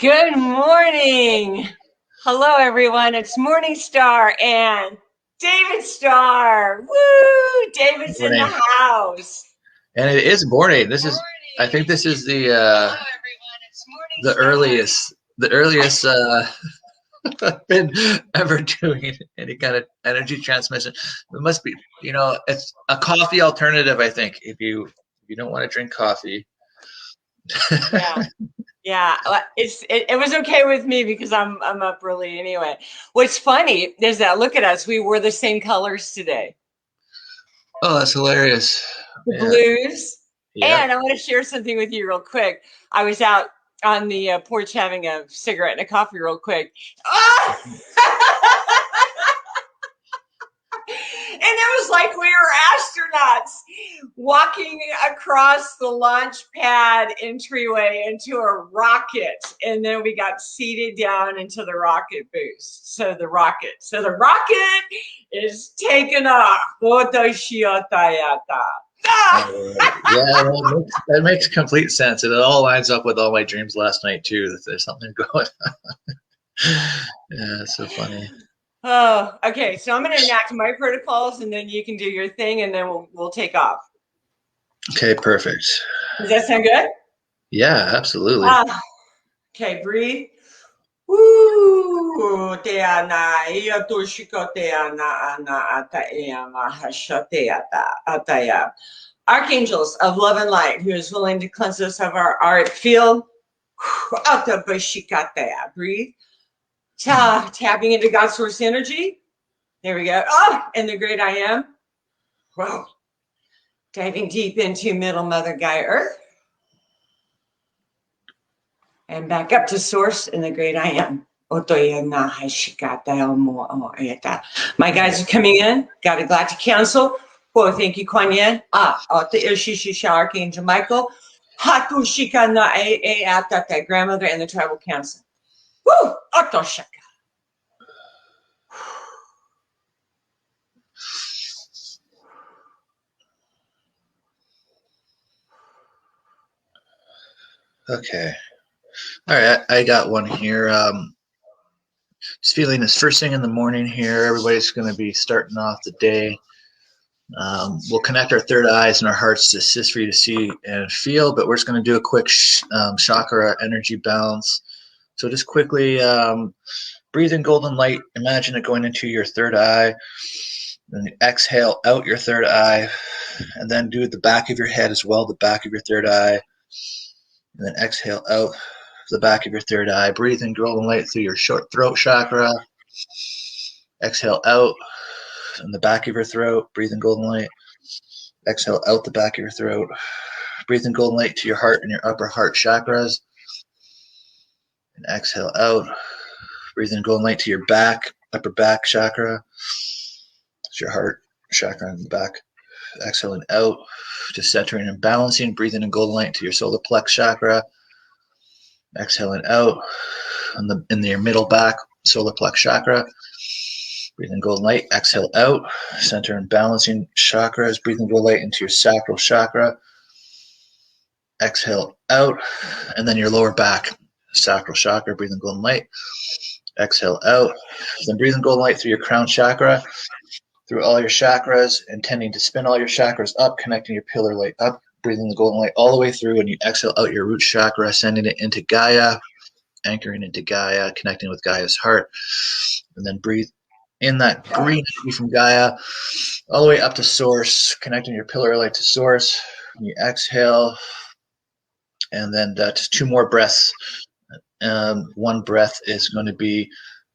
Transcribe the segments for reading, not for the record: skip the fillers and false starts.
Good morning. Hello, everyone. It's Morningstar and David Starr. Woo! David's in Morning. the house. And it is morning. I think this is the earliest I've been ever doing any kind of energy transmission. It must be, it's a coffee alternative, I think, if you don't want to drink coffee. Yeah, yeah. It was okay with me because I'm up early anyway. What's funny is that look at us. We wore the same colors today. Oh, that's hilarious. The Yeah. blues. Yep. And I want to share something with you real quick. I was out on the porch having a cigarette and a coffee real quick. Ah! And it was like we were astronauts walking across the launch pad entryway into a rocket. And then we got seated down into the rocket boost. So the rocket is taking off. Yeah, that makes complete sense. And it all lines up with all my dreams last night, too, that there's something going on. Yeah, it's so funny. Oh, okay. So I'm going to enact my protocols, and then you can do your thing, and then we'll take off. Okay, perfect. Does that sound good? Yeah, absolutely. Ah, okay. Breathe. Woo! Te ana ia toshiko te ana ata ea mahasha te ata ataya. Archangels of love and light, who is willing to cleanse us of our auric field. Ata bashikatea. Breathe. Tapping into God's source energy. There we go. Oh, and the great I am. Whoa. Diving deep into Middle Mother Gaia Earth. And back up to source in the great I am. My guys are coming in. Got a galactic council. Whoa, thank you, Kuan Yin. Archangel Michael. Grandmother and the tribal council. Woo! Okay. All right, I got one here. Just feeling this first thing in the morning here. Everybody's going to be starting off the day. We'll connect our third eyes and our hearts to assist for you to see and feel, but we're just going to do a quick chakra energy balance. So just quickly breathe in golden light. Imagine it going into your third eye. Then exhale out your third eye. And then do the back of your head as well, the back of your third eye. And then exhale out the back of your third eye. Breathe in golden light through your short throat chakra. Exhale out in the back of your throat. Breathe in golden light. Exhale out the back of your throat. Breathe in golden light to your heart and your upper heart chakras. And exhale out. Breathe in golden light to your back, upper back chakra. It's your heart chakra in the back. Exhaling out, just centering and balancing. Breathing in golden light to your solar plex chakra. Exhaling out in your middle back solar plex chakra. Breathing golden light. Exhale out, center and balancing chakras. Breathing golden light into your sacral chakra. Exhale out, and then your lower back sacral chakra. Breathing golden light. Exhale out. Then breathing golden light through your crown chakra, through all your chakras, intending to spin all your chakras up, connecting your pillar light up, breathing the golden light all the way through, and you exhale out your root chakra, sending it into Gaia, anchoring into Gaia, connecting with Gaia's heart, and then breathe in that green energy from Gaia all the way up to source, connecting your pillar light to source. And you exhale, and then just two more breaths. One breath is going to be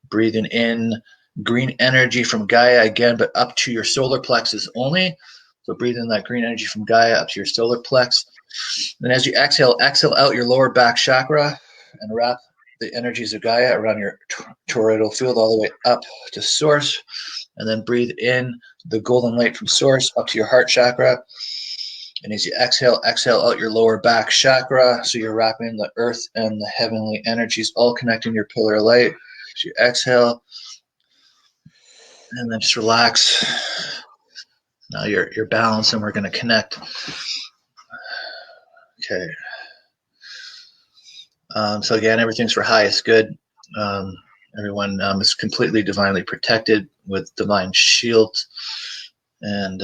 breathing in green energy from Gaia again, but up to your solar plexus only. So breathe in that green energy from Gaia up to your solar plex. Then as you exhale out your lower back chakra and wrap the energies of Gaia around your toroidal field all the way up to source. And then breathe in the golden light from source up to your heart chakra. And as you exhale out your lower back chakra. So you're wrapping the earth and the heavenly energies all connecting your pillar light. As you exhale, and then just relax. Now you're balanced, and we're going to connect. Okay. So again, everything's for highest good. Everyone is completely divinely protected with divine shields. And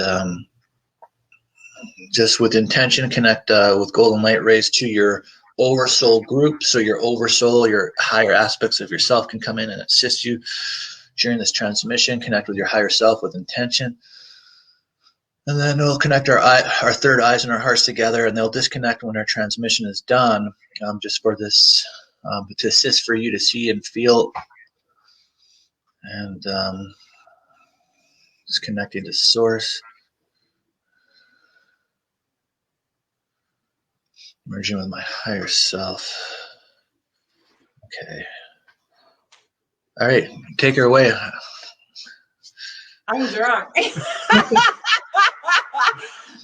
just with intention, connect with golden light rays to your oversoul group. So your oversoul, your higher aspects of yourself can come in and assist you during this transmission. Connect with your higher self with intention. And then we'll connect our third eyes and our hearts together, and they'll disconnect when our transmission is done, just for this, to assist for you to see and feel, and just connecting to source, merging with my higher self. Okay. All right, take her away. I'm drunk.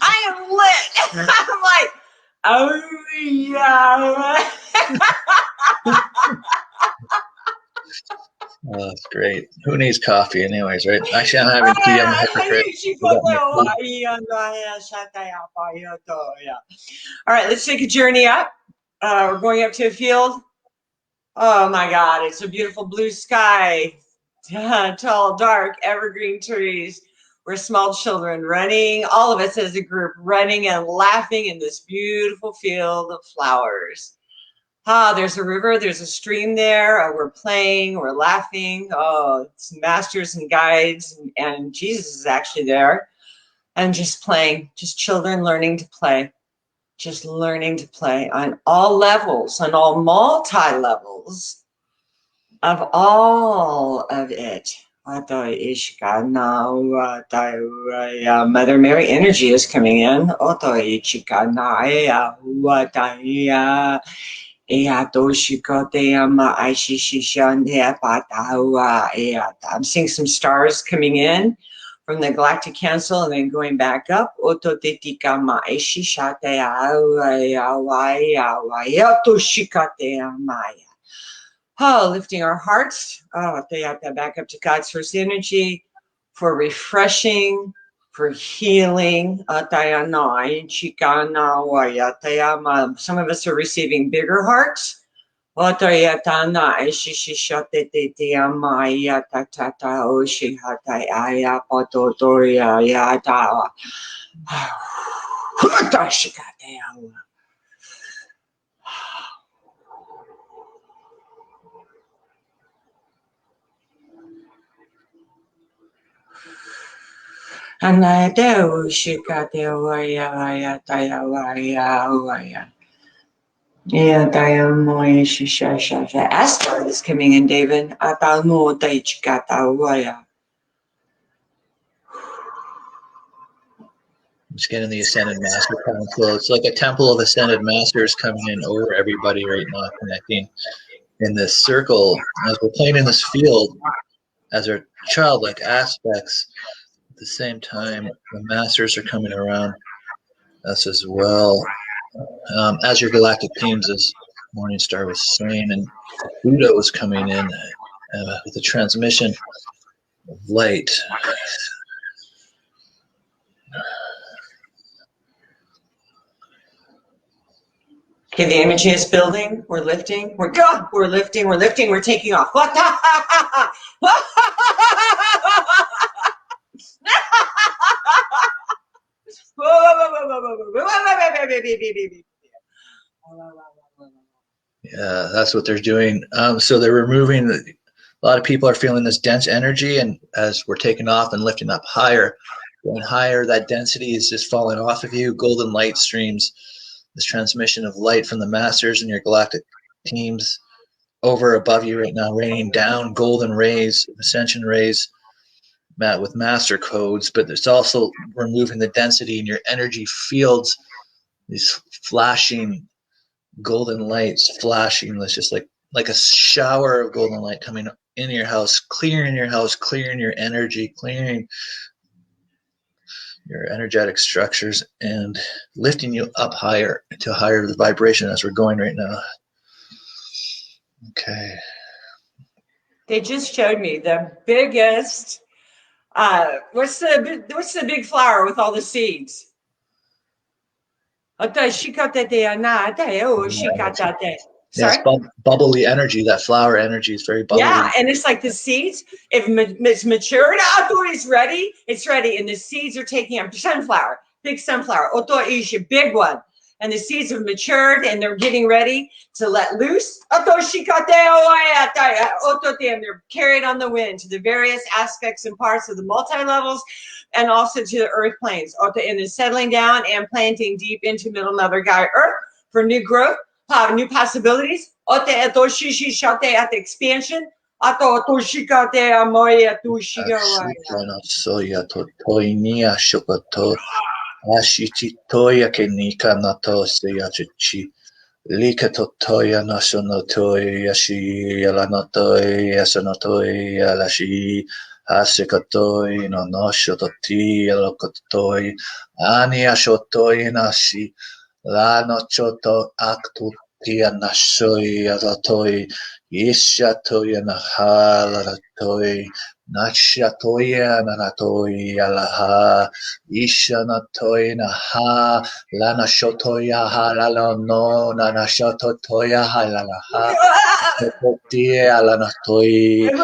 I am lit. I'm like, oh yeah. Oh, that's great. Who needs coffee anyways, right? Actually, I'm having tea. I'm a hypocrite. All right, let's take a journey up. We're going up to a field. Oh my God, it's a beautiful blue sky, tall, dark, evergreen trees. We're small children running, all of us as a group, running and laughing in this beautiful field of flowers. There's a river, there's a stream there. We're playing, we're laughing. Oh, it's masters and guides, and Jesus is actually there. And just playing, just children learning to play, just learning to play on all levels, on all multi-levels of all of it. Mother Mary energy is coming in. I'm seeing some stars coming in from the galactic council and then going back up. Lifting our hearts. Back up to God's first energy for refreshing, for healing. Some of us are receiving bigger hearts. Astar is coming in, David. Just getting the Ascended Master Council. It's like a temple of Ascended Masters coming in over everybody right now, connecting in this circle as we're playing in this field as our childlike aspects. At the same time, the masters are coming around us as well. As your galactic teams, as Morningstar was saying, and Buddha was coming in with a transmission of light. Okay, the energy is building. We're lifting. We're good. We're lifting. We're lifting. We're taking off. Yeah, that's what they're doing. So they're removing a lot of people are feeling this dense energy, and as we're taking off and lifting up higher, going higher, that density is just falling off of you. Golden light streams, this transmission of light from the masters and your galactic teams over above you right now, raining down golden rays, ascension rays, with master codes, but it's also removing the density in your energy fields, these flashing golden lights flashing. It's just like a shower of golden light coming in your house, clearing your house, clearing your energy, clearing your energetic structures, and lifting you up higher to higher vibration as we're going right now. Okay. They just showed me the biggest. What's the big flower with all the seeds? Yes, Sorry? bubbly energy. That flower energy is very bubbly. Yeah, and it's like the seeds, if it's matured out, it's ready, it's ready. And the seeds are taking up sunflower, big sunflower, oto ishi, big one. And the seeds have matured and they're getting ready to let loose. Oto shikate oto, and they're carried on the wind to the various aspects and parts of the multi-levels and also to the earth planes. Oto, and they're settling down and planting deep into Middle Mother Gaia Earth for new growth, new possibilities. Ote eto shishi shate at the expansion. Ato oto shikate amoya tu shigawaya. Soya totoinia shokoto ashichi toya kenika nato seyachichi lika totoya nasono toya shi yalanotoi yasanotoi yalashi asekatoi no noshototi yalokotoi ani ashotoi nashi la nochoto aktu tia nashoi yalatoi ishatoya nahalatoi Nachatoya nanatoya laha ishanatoya naha lana shotoya halala no nana shotoya halalaha totia lanatoy it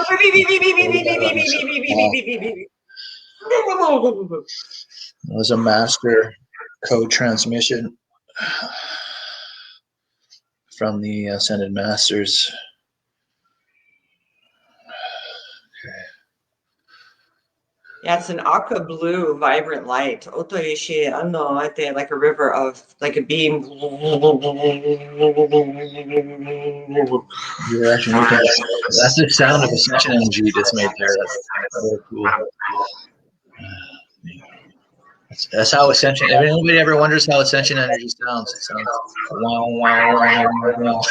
was a master code transmission from the ascended masters. Yeah, it's an aqua blue, vibrant light. Otoishi, ano, like a river of, like a beam. Yeah, that's the sound of ascension energy you just made there. That's really cool. That's how ascension. If anybody ever wonders how ascension energy sounds, it sounds wow, wow, wow, wow, wow.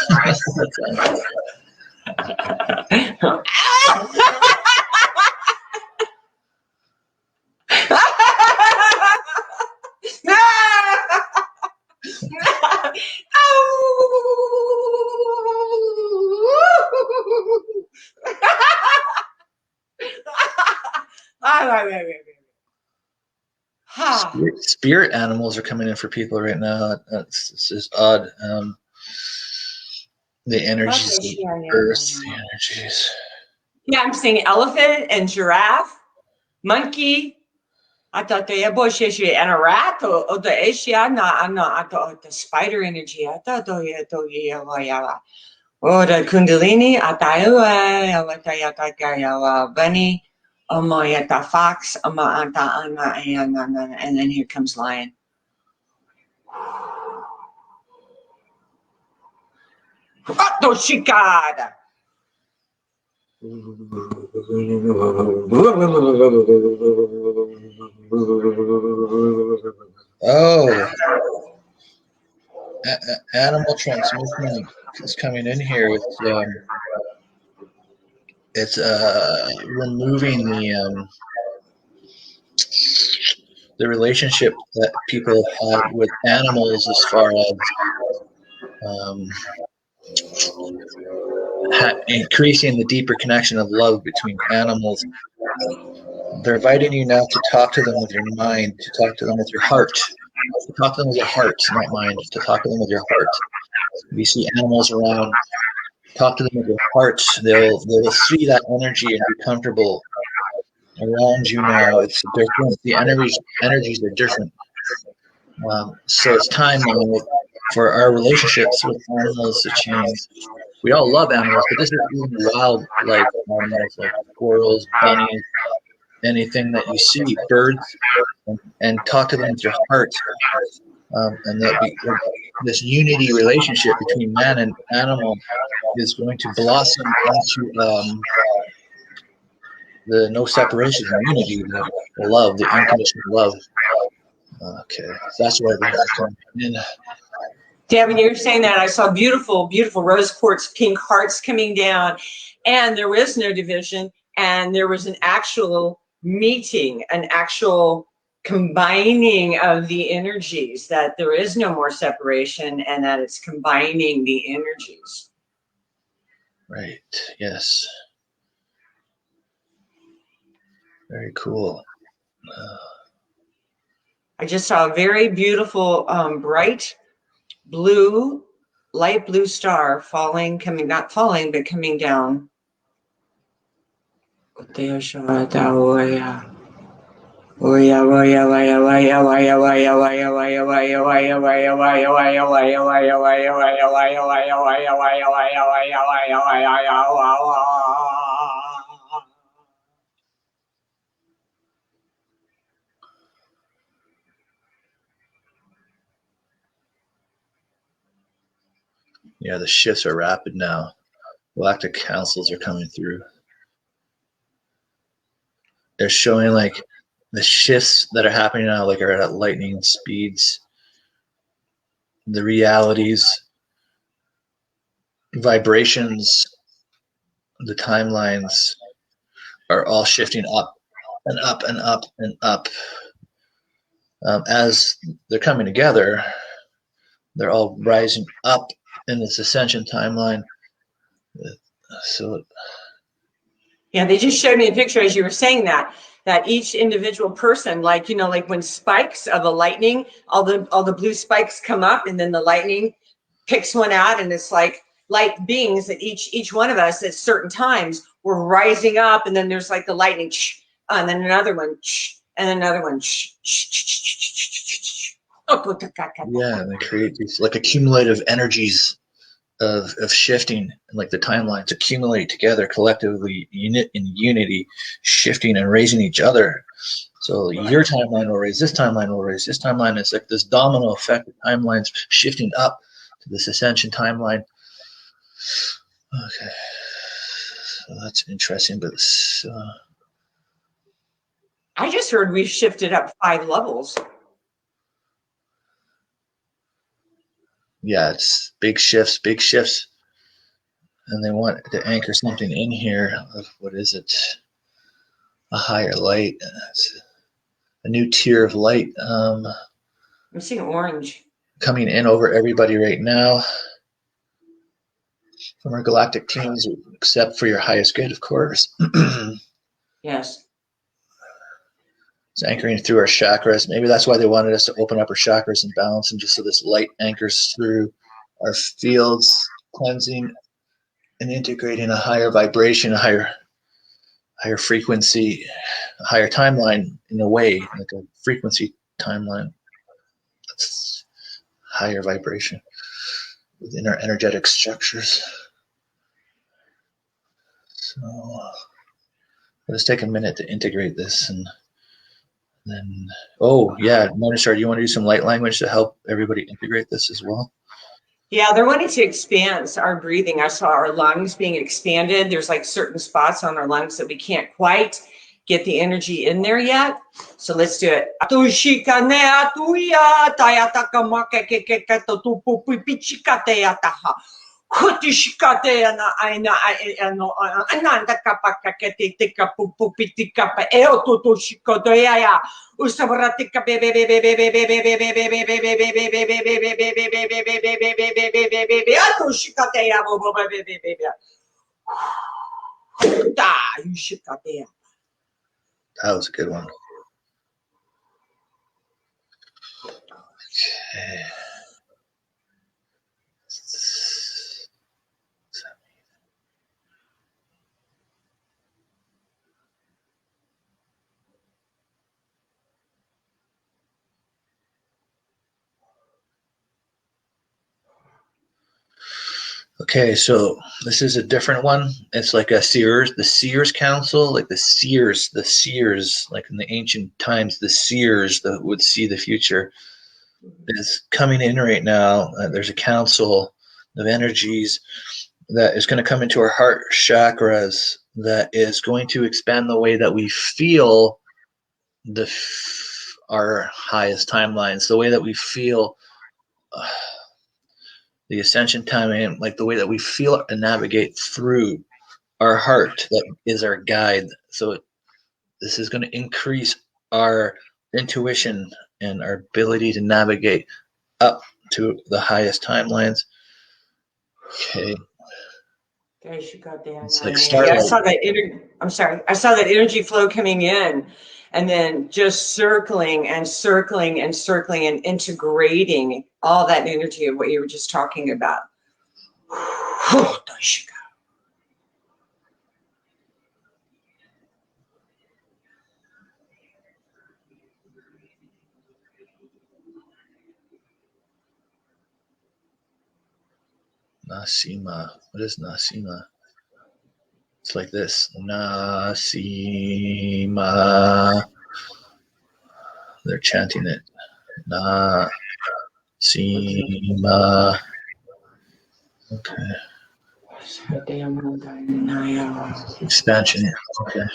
Spirit animals are coming in for people right now. It's just odd. The energies of Earth, the energies. Yeah, I'm seeing elephant and giraffe, monkey. I thought they and a rat or the Asia. I thought the spider energy. I thought oh the Kundalini. I thought bunny. The fox. And then here comes lion. Shikada. Oh, animal transmission is coming in here with it's removing the relationship that people had with animals as far as increasing the deeper connection of love between animals. They're inviting you now to talk to them with your mind, to talk to them with your heart, to talk to them with your heart, not mind, to talk to them with your heart. If you see animals around, talk to them with your heart. They'll see that energy and be comfortable around you now. It's different. The energies are different. So it's time now for our relationships with animals to change. We all love animals, but this is even wildlife animals like squirrels, bunnies, anything that you see, birds, and talk to them with your heart. And that this unity relationship between man and animal is going to blossom into the no separation, the unity, the love, the unconditional love. Okay, that's why we have to come in. Devin, you're saying that I saw beautiful, beautiful rose quartz pink hearts coming down, and there was no division, and there was an actual meeting, an actual combining of the energies, that there is no more separation and that it's combining the energies. Right, yes. Very cool. I just saw a very beautiful, bright blue light blue star falling, not falling, but coming down. Yeah, the shifts are rapid now. Galactic councils are coming through. They're showing like the shifts that are happening now, like are at lightning speeds. The realities, vibrations, the timelines are all shifting up and up and up and up. As they're coming together, they're all rising up in this ascension timeline. So yeah, they just showed me a picture as you were saying that each individual person, like, you know, like when spikes of a lightning, all the blue spikes come up, and then the lightning picks one out, and it's like light beings that each one of us at certain times we're rising up, and then there's like the lightning, and then another one, and another one. yeah, and they create these like accumulative energies of shifting, and like the timelines accumulate together collectively in unity, shifting and raising each other. So your timeline will raise, this timeline will raise, this timeline. It's like this domino effect of timelines shifting up to this ascension timeline. Okay, so that's interesting, but I just heard we've shifted up 5 levels. yeah, it's big shifts, and they want to anchor something in here of, what is it, a higher light. It's a new tier of light I'm seeing orange coming in over everybody right now from our galactic teams, except for your highest good, of course. yes. It's anchoring through our chakras. Maybe that's why they wanted us to open up our chakras and balance them, just so this light anchors through our fields, cleansing and integrating a higher vibration, a higher frequency, a higher timeline, in a way, like a frequency timeline. That's higher vibration within our energetic structures. So let's take a minute to integrate this, and then, oh yeah, Morningstar, do you want to do some light language to help everybody integrate this as well? Yeah, they're wanting to expand our breathing. I saw our lungs being expanded. There's like certain spots on our lungs that we can't quite get the energy in there yet. So let's do it. That was a good one. Okay. Okay, so this is a different one. It's like the Seers Council, like the seers, like in the ancient times, the seers that would see the future is coming in right now. There's a council of energies that is going to come into our heart chakras that is going to expand the way that we feel our highest timelines, the way that we feel the ascension time, and like the way that we feel and navigate through our heart that is our guide. So this is going to increase our intuition and our ability to navigate up to the highest timelines. Okay. It's like Yeah, I starlight. saw that I saw that energy flow coming in, and then just circling and circling and circling and integrating all that energy of what you were just talking about. Nasima. What is Nasima? It's like this. Nasima. They're chanting it. Nasima. Okay. Expansion. Okay.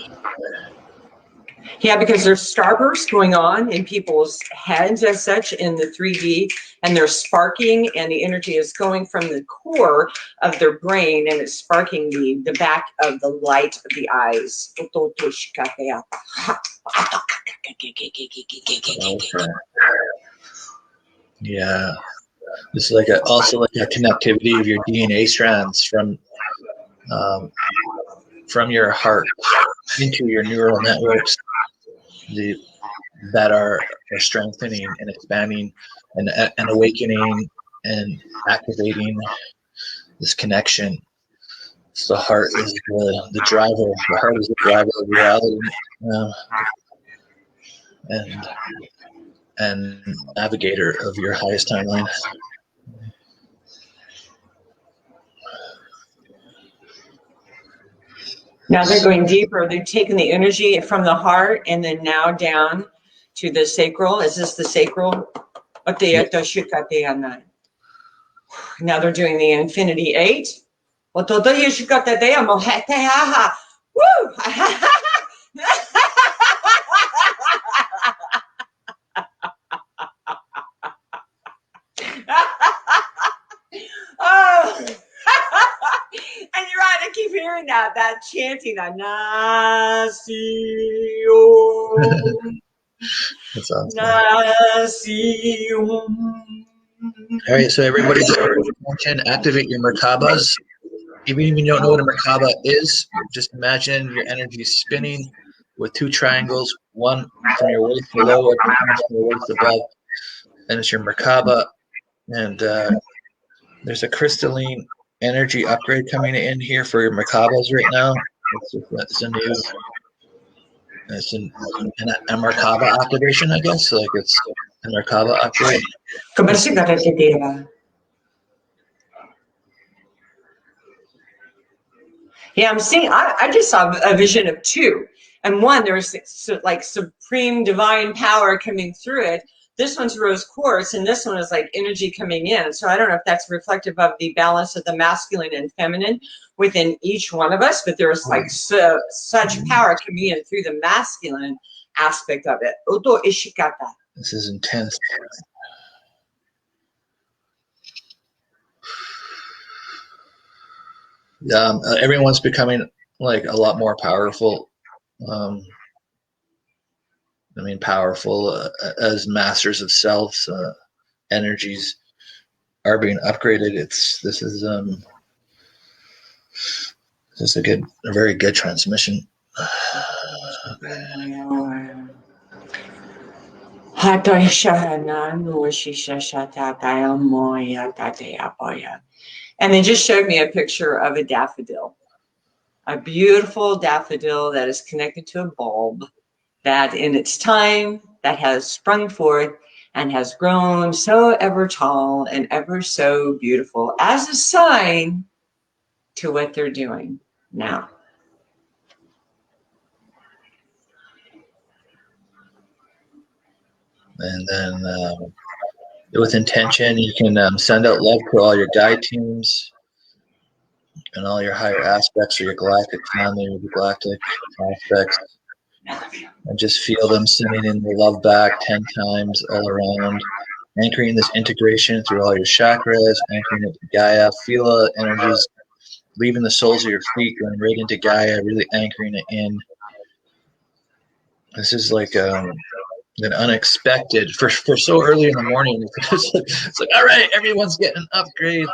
Yeah, because there's starbursts going on in people's heads as such in the 3D, and they're sparking, and the energy is going from the core of their brain, and it's sparking the back of the light of the eyes. Okay. Yeah. This is like also like a connectivity of your DNA strands from your heart into your neural networks that are strengthening and expanding and awakening and activating this connection. So the heart is the driver. The heart is the driver of reality, and navigator of your highest timeline. Now they're going deeper. They've taken the energy from the heart and then now down to the sacral. Is this the sacral? Yep. Now they're doing the infinity 8. Woo! Oh. And you're right, I keep hearing that chanting, That's awesome. All right, so everybody just attention, activate your Merkabas. Even if you don't know what a Merkaba is, just imagine your energy spinning with 2 triangles, one from your waist below and one from your waist above. And it's your Merkaba. And there's a crystalline energy upgrade coming in here for your Merkabas right now. It's a new, it's a Merkaba activation, I guess. Like it's a Merkaba upgrade. Yeah, I'm seeing, I just saw a vision of 2. And one, there's like supreme divine power coming through it. This one's rose quartz, and this one is like energy coming in. So I don't know if that's reflective of the balance of the masculine and feminine within each one of us, but there's like such power coming in through the masculine aspect of it. This is intense. Everyone's becoming like a lot more powerful. Powerful as masters of self. Energies are being upgraded. This is a very good transmission. And they just showed me a picture of a daffodil, a beautiful daffodil that is connected to a bulb that in its time that has sprung forth and has grown so ever tall and ever so beautiful as a sign to what they're doing now. And then with intention, you can send out love to all your guide teams and all your higher aspects of your galactic family, your galactic aspects. And just feel them sending in the love back 10 times all around, anchoring this integration through all your chakras, anchoring it to Gaia. Feel the energies leaving the soles of your feet, going right into Gaia, really anchoring it in. This is like an unexpected for so early in the morning. It's like all right, everyone's getting upgrades.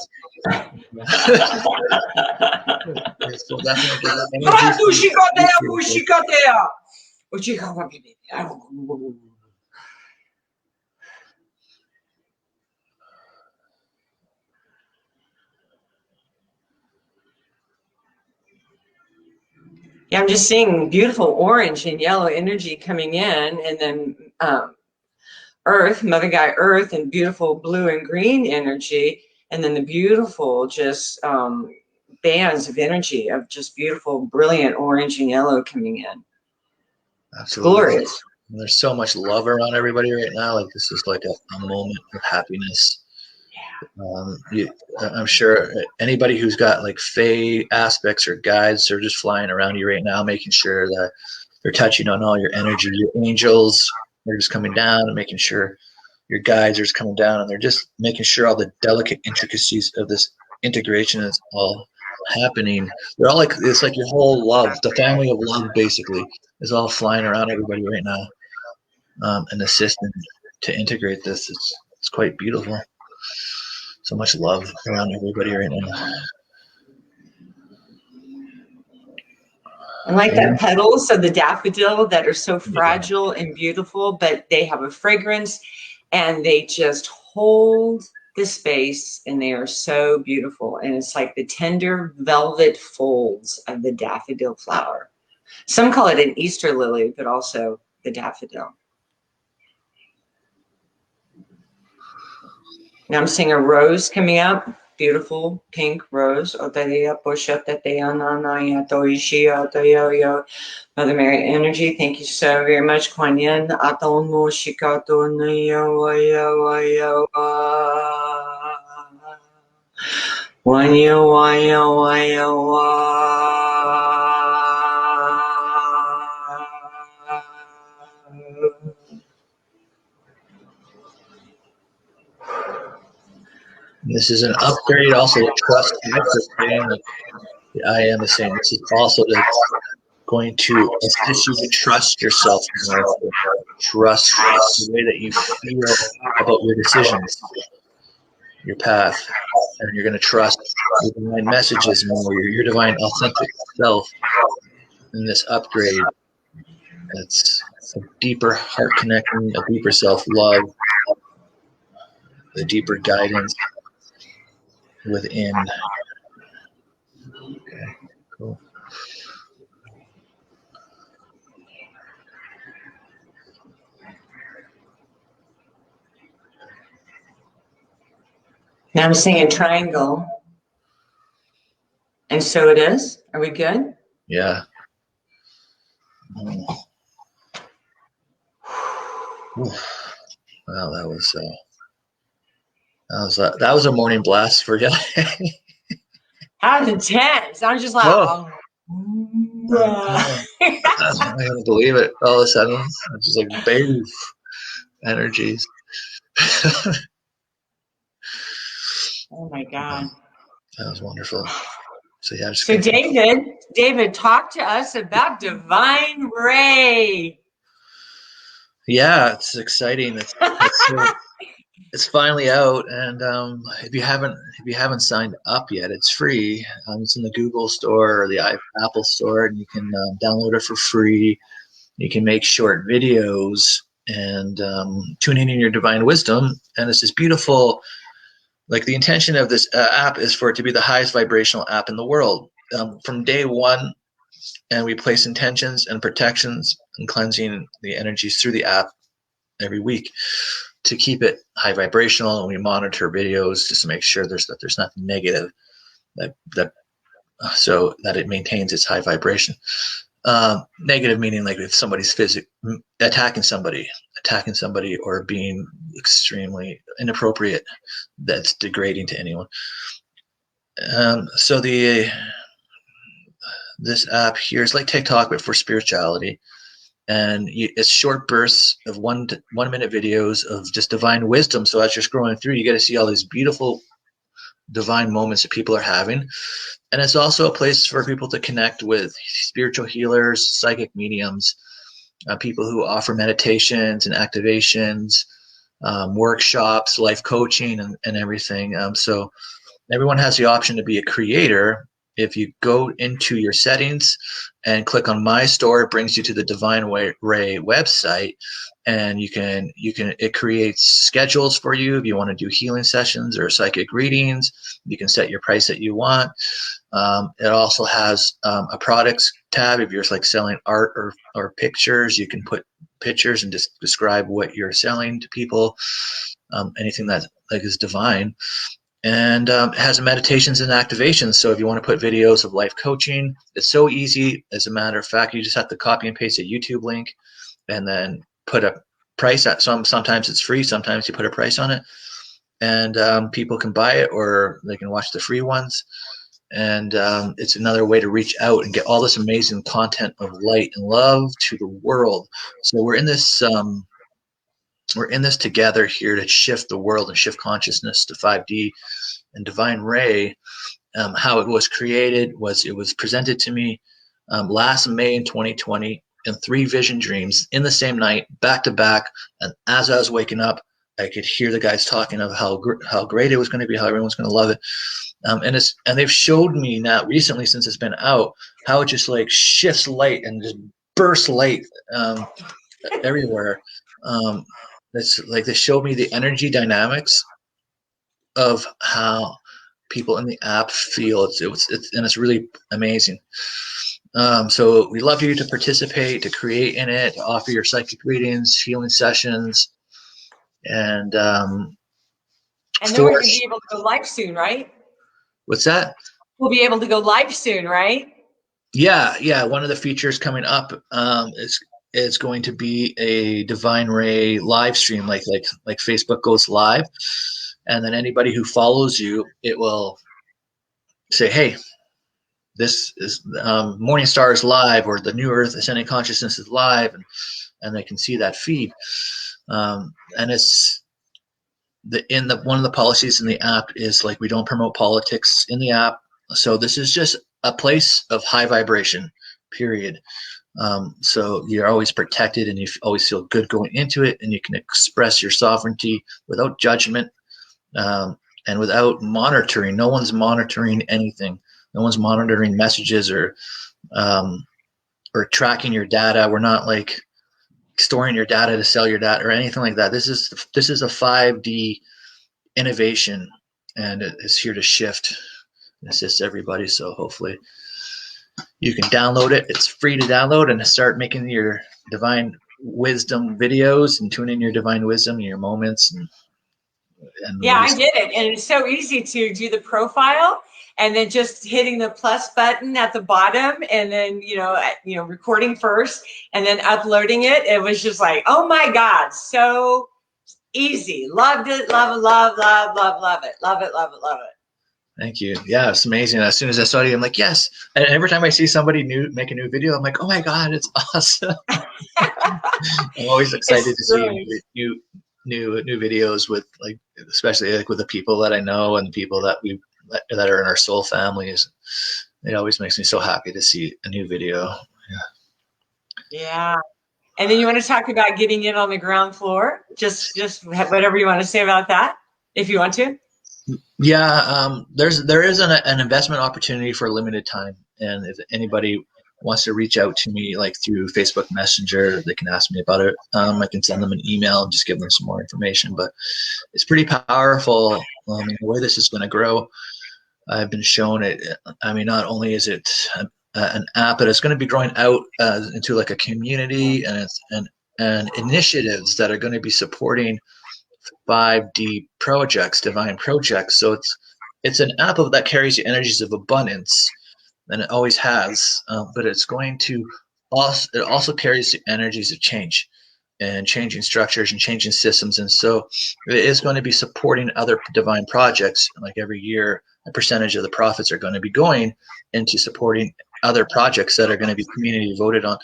So Yeah, I'm just seeing beautiful orange and yellow energy coming in, and then Earth, Mother Guy Earth, and beautiful blue and green energy, and then the beautiful just bands of energy of just beautiful, brilliant orange and yellow coming in. It's Absolutely. glorious. And there's so much love around everybody right now. Like this is like a moment of happiness. I'm sure anybody who's got like fae aspects or guides are just flying around you right now, making sure that they're touching on all your energy. Your angels are just coming down and making sure your guides are just coming down, and they're just making sure all the delicate intricacies of this integration is all happening. They're all like, it's like your whole love, the family of love basically is all flying around everybody right now, and assisting to integrate this. It's quite beautiful. So much love around everybody right now. And like that petals of the daffodil that are so Yeah, fragile and beautiful, but they have a fragrance and they just hold the space and they are so beautiful. And it's like the tender velvet folds of the daffodil flower. Some call it an Easter lily, but also the daffodil. Now I'm seeing a rose coming up, beautiful pink rose. Mother Mary energy, thank you so very much. Kuan Yin, Atomo Shikato Nyo Wanyo this is an upgrade also to trust after saying like I am the same. This is also going to assist you to trust yourself more, trust the way that you feel about your decisions, your path, and you're going to trust your divine messages more, your divine authentic self in this upgrade. It's a deeper heart connection, a deeper self-love, a deeper guidance within. Okay, cool. Now I'm seeing a triangle. And so it is. Are we good? Yeah. Wow, that was a morning blast for you. That was intense. I'm just like, Oh, I couldn't believe it. All of a sudden, it's just like boom, energies. oh my God. That was wonderful. So yeah, just So David, talk to us about Divine Ray. yeah, it's exciting. It's finally out, and if you haven't signed up yet, it's free. It's in the Google Store or the Apple Store, and you can download it for free. You can make short videos and tune in your divine wisdom, and it's this beautiful. Like the intention of this app is for it to be the highest vibrational app in the world from day one, and we place intentions and protections and cleansing the energies through the app every week to keep it high vibrational, and we monitor videos just to make sure there's nothing negative so that it maintains its high vibration. Negative meaning like if somebody's attacking somebody or being extremely inappropriate, that's degrading to anyone. So this app here is like TikTok but for spirituality, and it's short bursts of 1 minute videos of just divine wisdom. So as you're scrolling through, you get to see all these beautiful divine moments that people are having, and it's also a place for people to connect with spiritual healers, psychic mediums, people who offer meditations and activations, workshops, life coaching, and everything. So everyone has the option to be a creator. If you go into your settings and click on My Store, it brings you to the Divine Ray website, and it creates schedules for you if you want to do healing sessions or psychic readings. You can set your price that you want. It also has a products tab. If you're like selling art or pictures, you can put pictures and just describe what you're selling to people, anything that like is divine. And it has meditations and activations. So if you want to put videos of life coaching, it's so easy. As a matter of fact, you just have to copy and paste a YouTube link and then put a price at sometimes it's free, sometimes you put a price on it, and people can buy it or they can watch the free ones. And it's another way to reach out and get all this amazing content of light and love to the world. So we're in this together here to shift the world and shift consciousness to 5D. And Divine Ray, how it was created was it was presented to me last May in 2020 in 3 vision dreams in the same night, back to back. And as I was waking up, I could hear the guys talking of how great it was going to be, how everyone's going to love it. And they've showed me now recently, since it's been out, how it just like shifts light and just bursts light everywhere. It's like they showed me the energy dynamics of how people in the app feel. It's really amazing. So we love you to participate, to create in it, to offer your psychic readings, healing sessions, and then we're going to be able to go live soon, right? What's that? We'll be able to go live soon, right? Yeah. One of the features coming up is going to be a Divine Ray live stream, like Facebook goes live, and then anybody who follows you, it will say, "Hey, this is Morningstar is live," or the New Earth Ascending Consciousness is live, and they can see that feed. And it's one of the policies in the app is like we don't promote politics in the app. So this is just a place of high vibration, period. So you're always protected and you always feel good going into it, and you can express your sovereignty without judgment and without monitoring. No one's monitoring anything. No one's monitoring messages or tracking your data. We're not like storing your data to sell your data or anything like that. This is a 5D innovation, and it's here to shift and assist everybody. So hopefully you can download it. It's free to download and start making your divine wisdom videos and tune in your divine wisdom and your moments. And yeah, I did it. And it's so easy to do the profile and then just hitting the plus button at the bottom and then, recording first and then uploading it. It was just like, oh my God, so easy. Loved it. Love it. Love it. Love it. Love it. Love it. Thank you. Yeah, it's amazing. As soon as I saw you, I'm like, yes. And every time I see somebody new make a new video, I'm like, oh my God, it's awesome. I'm always excited to see new videos with especially with the people that I know and the people that are in our soul families. It always makes me so happy to see a new video. Yeah. And then you want to talk about getting in on the ground floor? Just whatever you want to say about that, if you want to. Yeah, there is an investment opportunity for a limited time, and if anybody wants to reach out to me through Facebook Messenger, they can ask me about it. I can send them an email and just give them some more information. But it's pretty powerful. The way this is going to grow, I've been shown it. I mean, not only is it an app, but it's going to be growing out into a community and initiatives that are going to be supporting 5D projects, divine projects. So it's an app that carries the energies of abundance, and it always has. But it's going to also carries the energies of change and changing structures and changing systems. And so it is going to be supporting other divine projects. Like every year, a percentage of the profits are going to be going into supporting other projects that are going to be community voted on.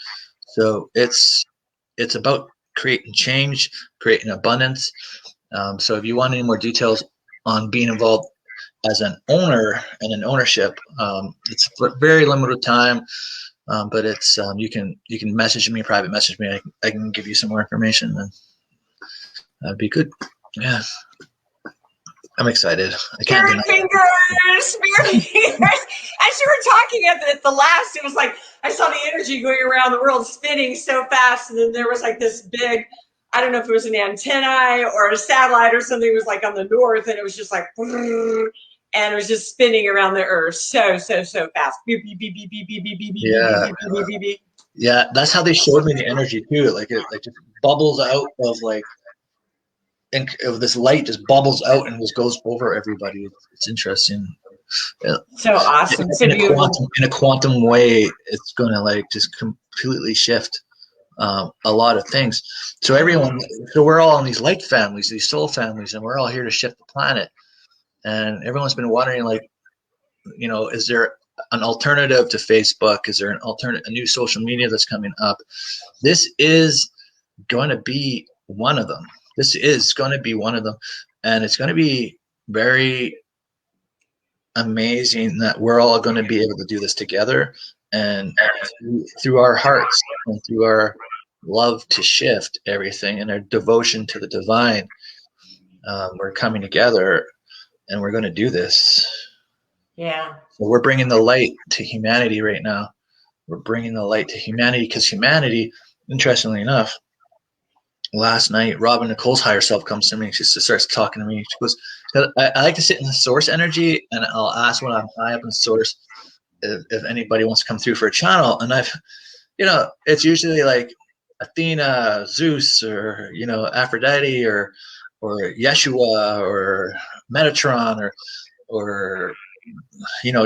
So it's about creating change, creating abundance. So if you want any more details on being involved as an owner and an ownership, it's for very limited time, but it's you can message me, private message me. I can give you some more information, and that'd be good. Yeah, I'm excited. I can't Spirit fingers. As you were talking at the last, it was like I saw the energy going around the world, spinning so fast, and then there was this big. I don't know if it was an antenna or a satellite or something. It was on the north, and it was just and it was just spinning around the earth so fast. Beep, beep, beep, beep, beep, beep, beep, beep, beep, beep, Yeah. beep, beep, beep, beep. Yeah, that's how they showed me the energy too. Like it like just bubbles out of like of this light just bubbles out and just goes over everybody. It's interesting. Yeah. So awesome, so beautiful. In a quantum way, it's going to like just completely shift a lot of things. So so we're all in these light families, these soul families, and we're all here to shift the planet. And everyone's been wondering, like, is there an alternative to Facebook? Is there a new social media that's coming up? This is going to be one of them. This is going to be one of them, and it's going to be very amazing that we're all going to be able to do this together, and through our hearts and through our love to shift everything and our devotion to the divine, we're coming together and we're going to do this. Yeah. So we're bringing the light to humanity right now. We're bringing the light to humanity because humanity, interestingly enough, last night, Robin Nicole's higher self comes to me and she starts talking to me. She goes, I like to sit in the source energy, and I'll ask when I'm high up in source if anybody wants to come through for a channel. And it's usually like Athena, Zeus, or, Aphrodite, or Yeshua, or Metatron, or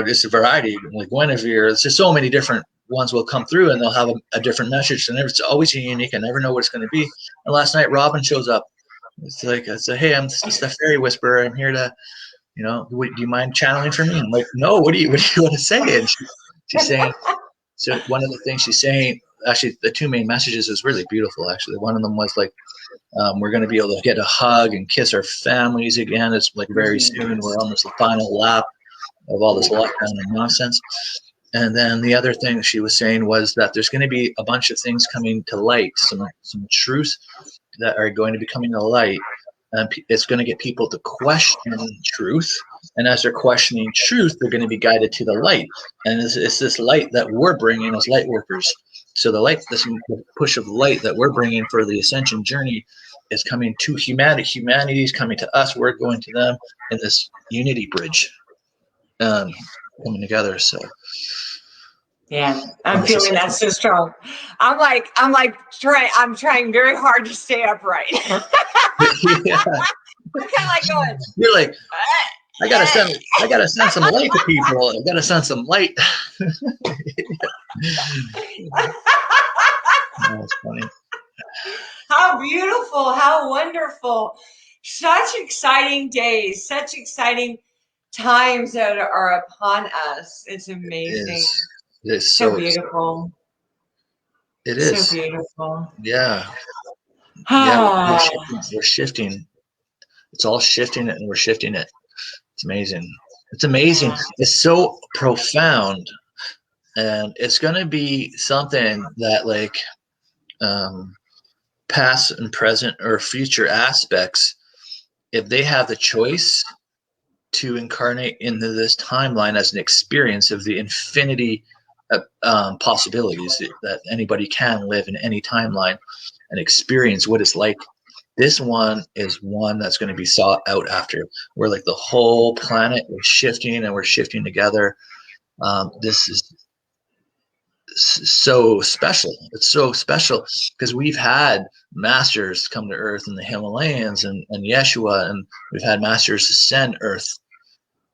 just a variety, like Guinevere. It's just so many different ones will come through and they'll have a different message, and it's always unique. I never know what it's going to be. And last night Robin shows up. It's like, I said, hey, I'm just a fairy whisperer. I'm here to, do you mind channeling for me? I'm like, no, what do you want to say? And she's saying, so one of the things she's saying, actually the two main messages is really beautiful. Actually, one of them was like, we're going to be able to get a hug and kiss our families again. It's like very soon. We're almost the final lap of all this lockdown and nonsense. And then the other thing she was saying was that there's going to be a bunch of things coming to light, some truths that are going to be coming to light. And it's going to get people to question truth. And as they're questioning truth, they're going to be guided to the light. And it's this light that we're bringing as light workers. So the light, this push of light that we're bringing for the ascension journey is coming to humanity. Humanity is coming to us. We're going to them in this unity bridge. Coming together. So yeah, I'm feeling that so strong. I'm trying very hard to stay upright. Yeah. I'm kind of like going, you're like, I gotta send some light to people. I gotta send some light. That's funny. How beautiful, how wonderful. Such exciting days, such exciting times that are upon us. It's amazing. It is so beautiful. It is. So beautiful. Yeah. Yeah, we're shifting. It's all shifting it, and we're shifting it. It's amazing. It's amazing. Yeah. It's so profound, and it's going to be something that, like, past and present or future aspects, if they have the choice to incarnate into this timeline as an experience of the infinity possibilities that anybody can live in any timeline and experience what it's like, this one is one that's going to be sought out after. We're like the whole planet, we're shifting and we're shifting together. This is so special. It's so special because we've had masters come to Earth in the Himalayas and Yeshua, and we've had masters ascend Earth,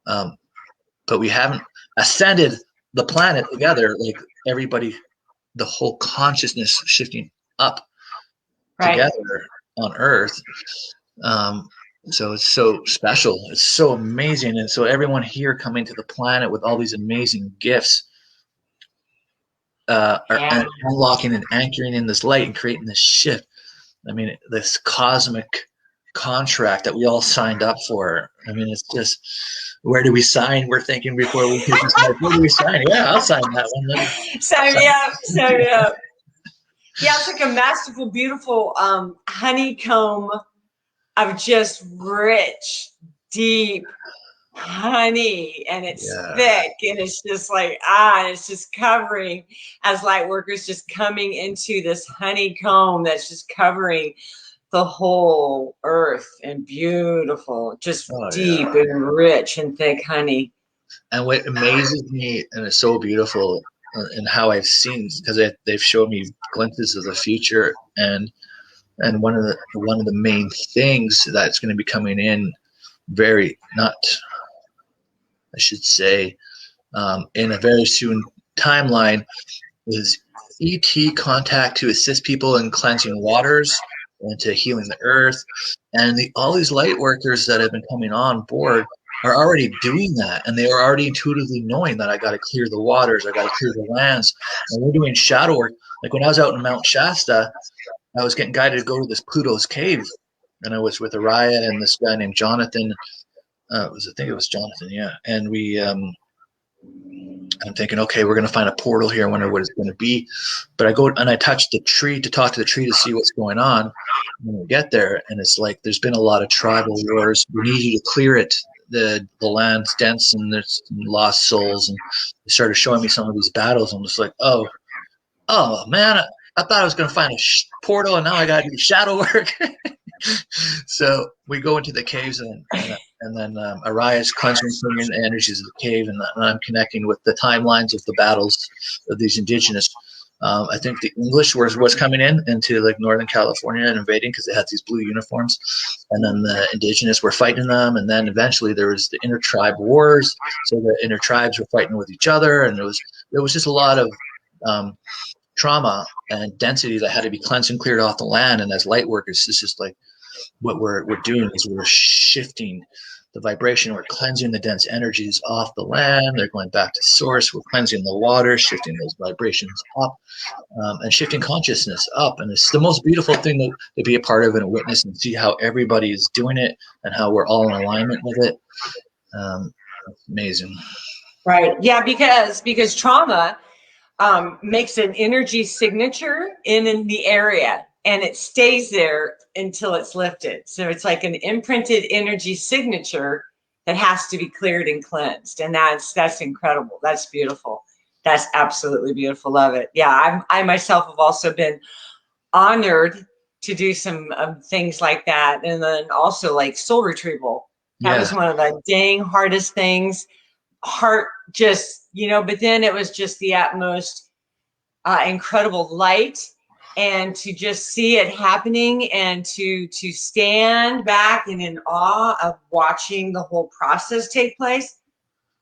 but we haven't ascended the planet together, like everybody, the whole consciousness shifting up together on Earth. So it's so special. It's so amazing. And so everyone here coming to the planet with all these amazing gifts are unlocking and anchoring in this light and creating this shift. I mean, this cosmic contract that we all signed up for. I mean, it's just, where do we sign? We're thinking before we take this life, where do we sign? Yeah, I'll sign that one. Sign me up. Yeah, it's like a masterful, beautiful honeycomb of just rich, deep honey, and it's thick, and it's just like, and it's just covering, as light workers, just coming into this honeycomb that's just covering the whole earth and beautiful, just Oh yeah. deep and rich and thick honey. And what amazes me, and it's so beautiful, and how I've seen, because they've showed me glimpses of the future, and one of the main things that's going to be coming in very not, I should say, in a very soon timeline is ET contact to assist people in cleansing waters and to healing the earth, and all these light workers that have been coming on board are already doing that, and they are already intuitively knowing that I got to clear the waters, I got to clear the lands, and we're doing shadow work. Like when I was out in Mount Shasta, I was getting guided to go to this Pluto's cave, and I was with Araya and this guy named Jonathan. I think it was Jonathan, yeah. And I'm thinking, okay, we're gonna find a portal here. I wonder what it's gonna be. But I go and I touch the tree to talk to the tree to see what's going on. When we get there, and it's like there's been a lot of tribal wars. We need you to clear it. The land's dense and there's lost souls. And they started showing me some of these battles. I'm just like, oh man, I thought I was gonna find a portal, and now I gotta do shadow work. So we go into the caves, and then Araya's cleansing the energies of the cave, and I'm connecting with the timelines of the battles of these indigenous. I think the English was coming into like Northern California and invading because they had these blue uniforms, and then the indigenous were fighting them, and then eventually there was the intertribe wars. So the intertribes were fighting with each other, and there was just a lot of trauma and density that had to be cleansed and cleared off the land. And as light workers, this is like what we're doing is we're shifting the vibration. We're cleansing the dense energies off the land. They're going back to source. We're cleansing the water, shifting those vibrations up, and shifting consciousness up. And it's the most beautiful thing to be a part of and witness and see how everybody is doing it and how we're all in alignment with it. Amazing. Right. Yeah, because trauma makes an energy signature in the area, and it stays there until it's lifted. So it's like an imprinted energy signature that has to be cleared and cleansed. And that's incredible. That's beautiful. That's absolutely beautiful. Love it. Yeah, I myself have also been honored to do some things like that. And then also like soul retrieval. That was one of the dang hardest things. Heart just, but then it was just the utmost incredible light, and to just see it happening, and to stand back and in awe of watching the whole process take place.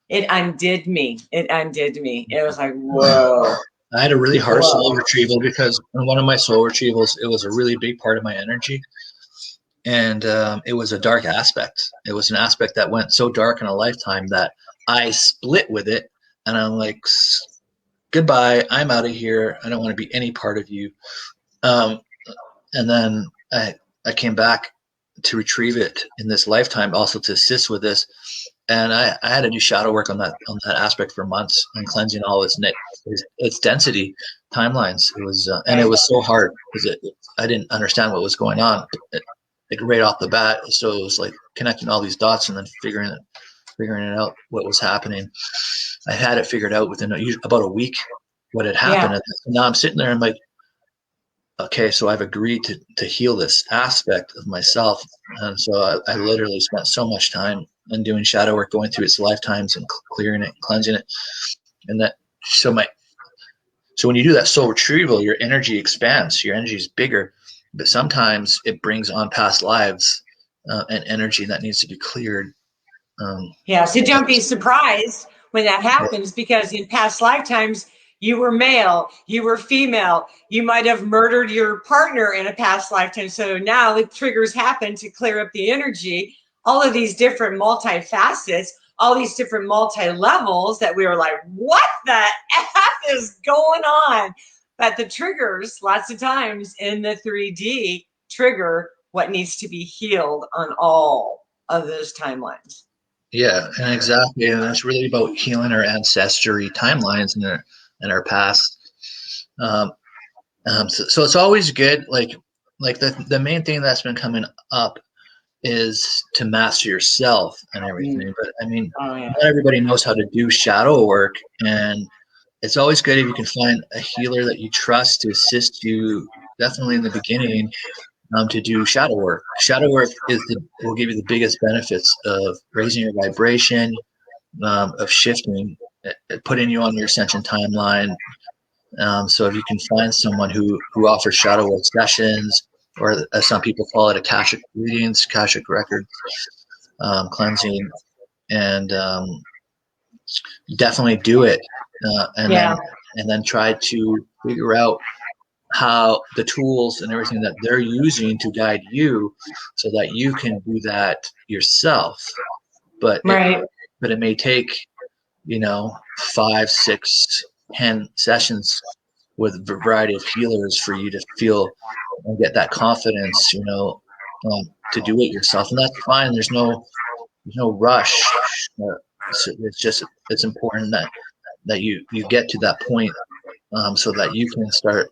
It undid me. It was like, whoa. I had a really hard soul retrieval because in one of my soul retrievals, it was a really big part of my energy. And it was a dark aspect. It was an aspect that went so dark in a lifetime that I split with it. And I'm like, goodbye, I'm out of here. I don't want to be any part of you. And then I came back to retrieve it in this lifetime, also to assist with this. And I had to do shadow work on that aspect for months and cleansing all its density timelines. It was and it was so hard because I didn't understand what was going on, like right off the bat. So it was like connecting all these dots and then figuring it out what was happening. I had it figured out within about a week what had happened. Yeah. And now I'm sitting there and I'm like, okay, so I've agreed to heal this aspect of myself. And so I literally spent so much time and doing shadow work, going through its lifetimes and clearing it, cleansing it. And so when you do that soul retrieval, your energy expands, your energy is bigger, but sometimes it brings on past lives and energy that needs to be cleared. So don't be surprised when that happens, because in past lifetimes, you were male, you were female, you might have murdered your partner in a past lifetime. So now the triggers happen to clear up the energy, all of these different multifacets, all these different multi-levels that we were like, what the F is going on? But the triggers, lots of times in the 3D, trigger what needs to be healed on all of those timelines. Yeah, and exactly. And it's really about healing our ancestry timelines and our past. So it's always good. Like the main thing that's been coming up is to master yourself and everything. But I mean, not everybody knows how to do shadow work, and it's always good if you can find a healer that you trust to assist you. Definitely in the beginning, to do shadow work. Shadow work will give you the biggest benefits of raising your vibration, of shifting, putting you on your ascension timeline. So if you can find someone who offers shadow work sessions, or as some people call it, Akashic readings, Akashic records, cleansing, and definitely do it, Yeah. and then try to figure out how the tools and everything that they're using to guide you, so that you can do that yourself. But Right. it may take 5, 6, 10 sessions with a variety of healers for you to feel and get that confidence, to do it yourself, and that's fine. There's no rush. So it's important that you get to that point, so that you can start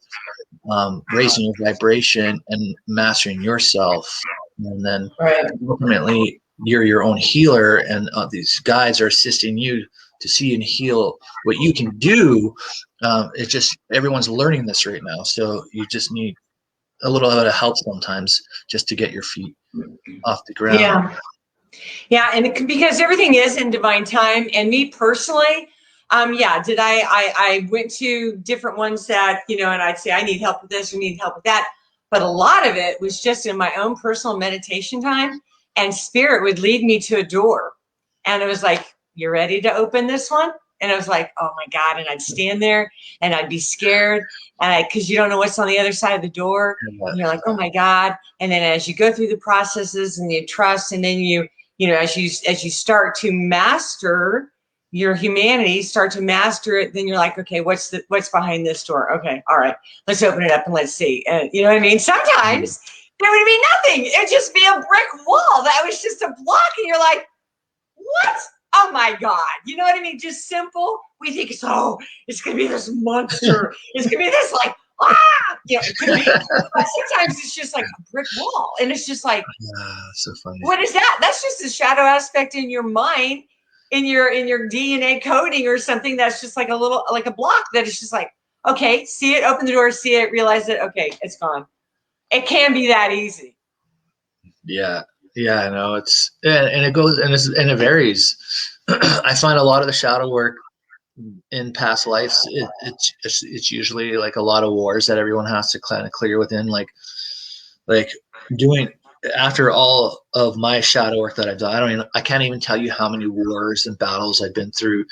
raising your vibration and mastering yourself, and then Right. ultimately you're your own healer, and these guides are assisting you to see and heal what you can do. It's just everyone's learning this right now, so you just need a little bit of help sometimes just to get your feet off the ground. Yeah. Yeah, and because everything is in divine time, and me personally, yeah, did I went to different ones that, and I'd say I need help with this or need help with that, but a lot of it was just in my own personal meditation time, and spirit would lead me to a door, and it was like, you're ready to open this one, and I was like, oh my God, and I'd stand there and I'd be scared, and because you don't know what's on the other side of the door, and you're like, oh my God, and then as you go through the processes and you trust, and then as you start to master your humanity, start to master it, then you're like, okay, what's behind this door? Okay, all right, let's open it up and let's see. And you know what I mean? Sometimes there would be nothing. It would just be a brick wall that was just a block, and you're like, what? Oh my God. You know what I mean? Just simple. We think it's gonna be this monster. It's gonna be this like, it could be. But sometimes it's just like a brick wall. And it's just like, So funny. what is that? That's just a shadow aspect in your mind, in your DNA coding or something. That's just like a little, like a block that is just like, okay, see it, open the door, see it, realize it. Okay, it's gone. It can be that easy. Yeah, I know and it goes and it varies. I find a lot of the shadow work in past lives, it's usually like a lot of wars that everyone has to kind of clear within, like doing after all of my shadow work that I've done. I can't even tell you how many wars and battles I've been through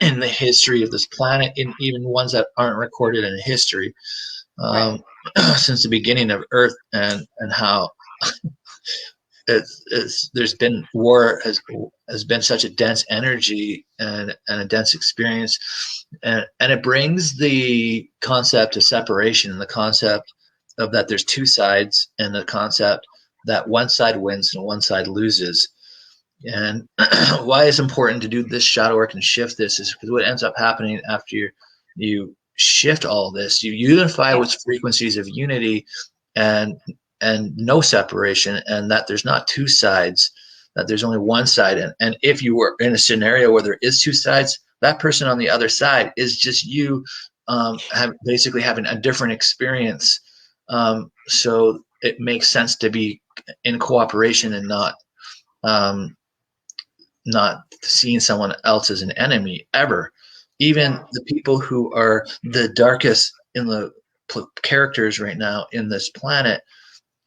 in the history of this planet, and even ones that aren't recorded in history, Right. since the beginning of Earth, and how there's been war has been such a dense energy and a dense experience, and it brings the concept of separation, and the concept of that there's two sides, and the concept that one side wins and one side loses. And why it's important to do this shadow work and shift this is because what ends up happening after you shift all this, you unify with frequencies of unity and no separation, and that there's not two sides, that there's only one side. And if you were in a scenario where there is two sides, that person on the other side is just you, basically having a different experience. So it makes sense to be in cooperation and not seeing someone else as an enemy ever. Even the people who are the darkest in the characters right now in this planet,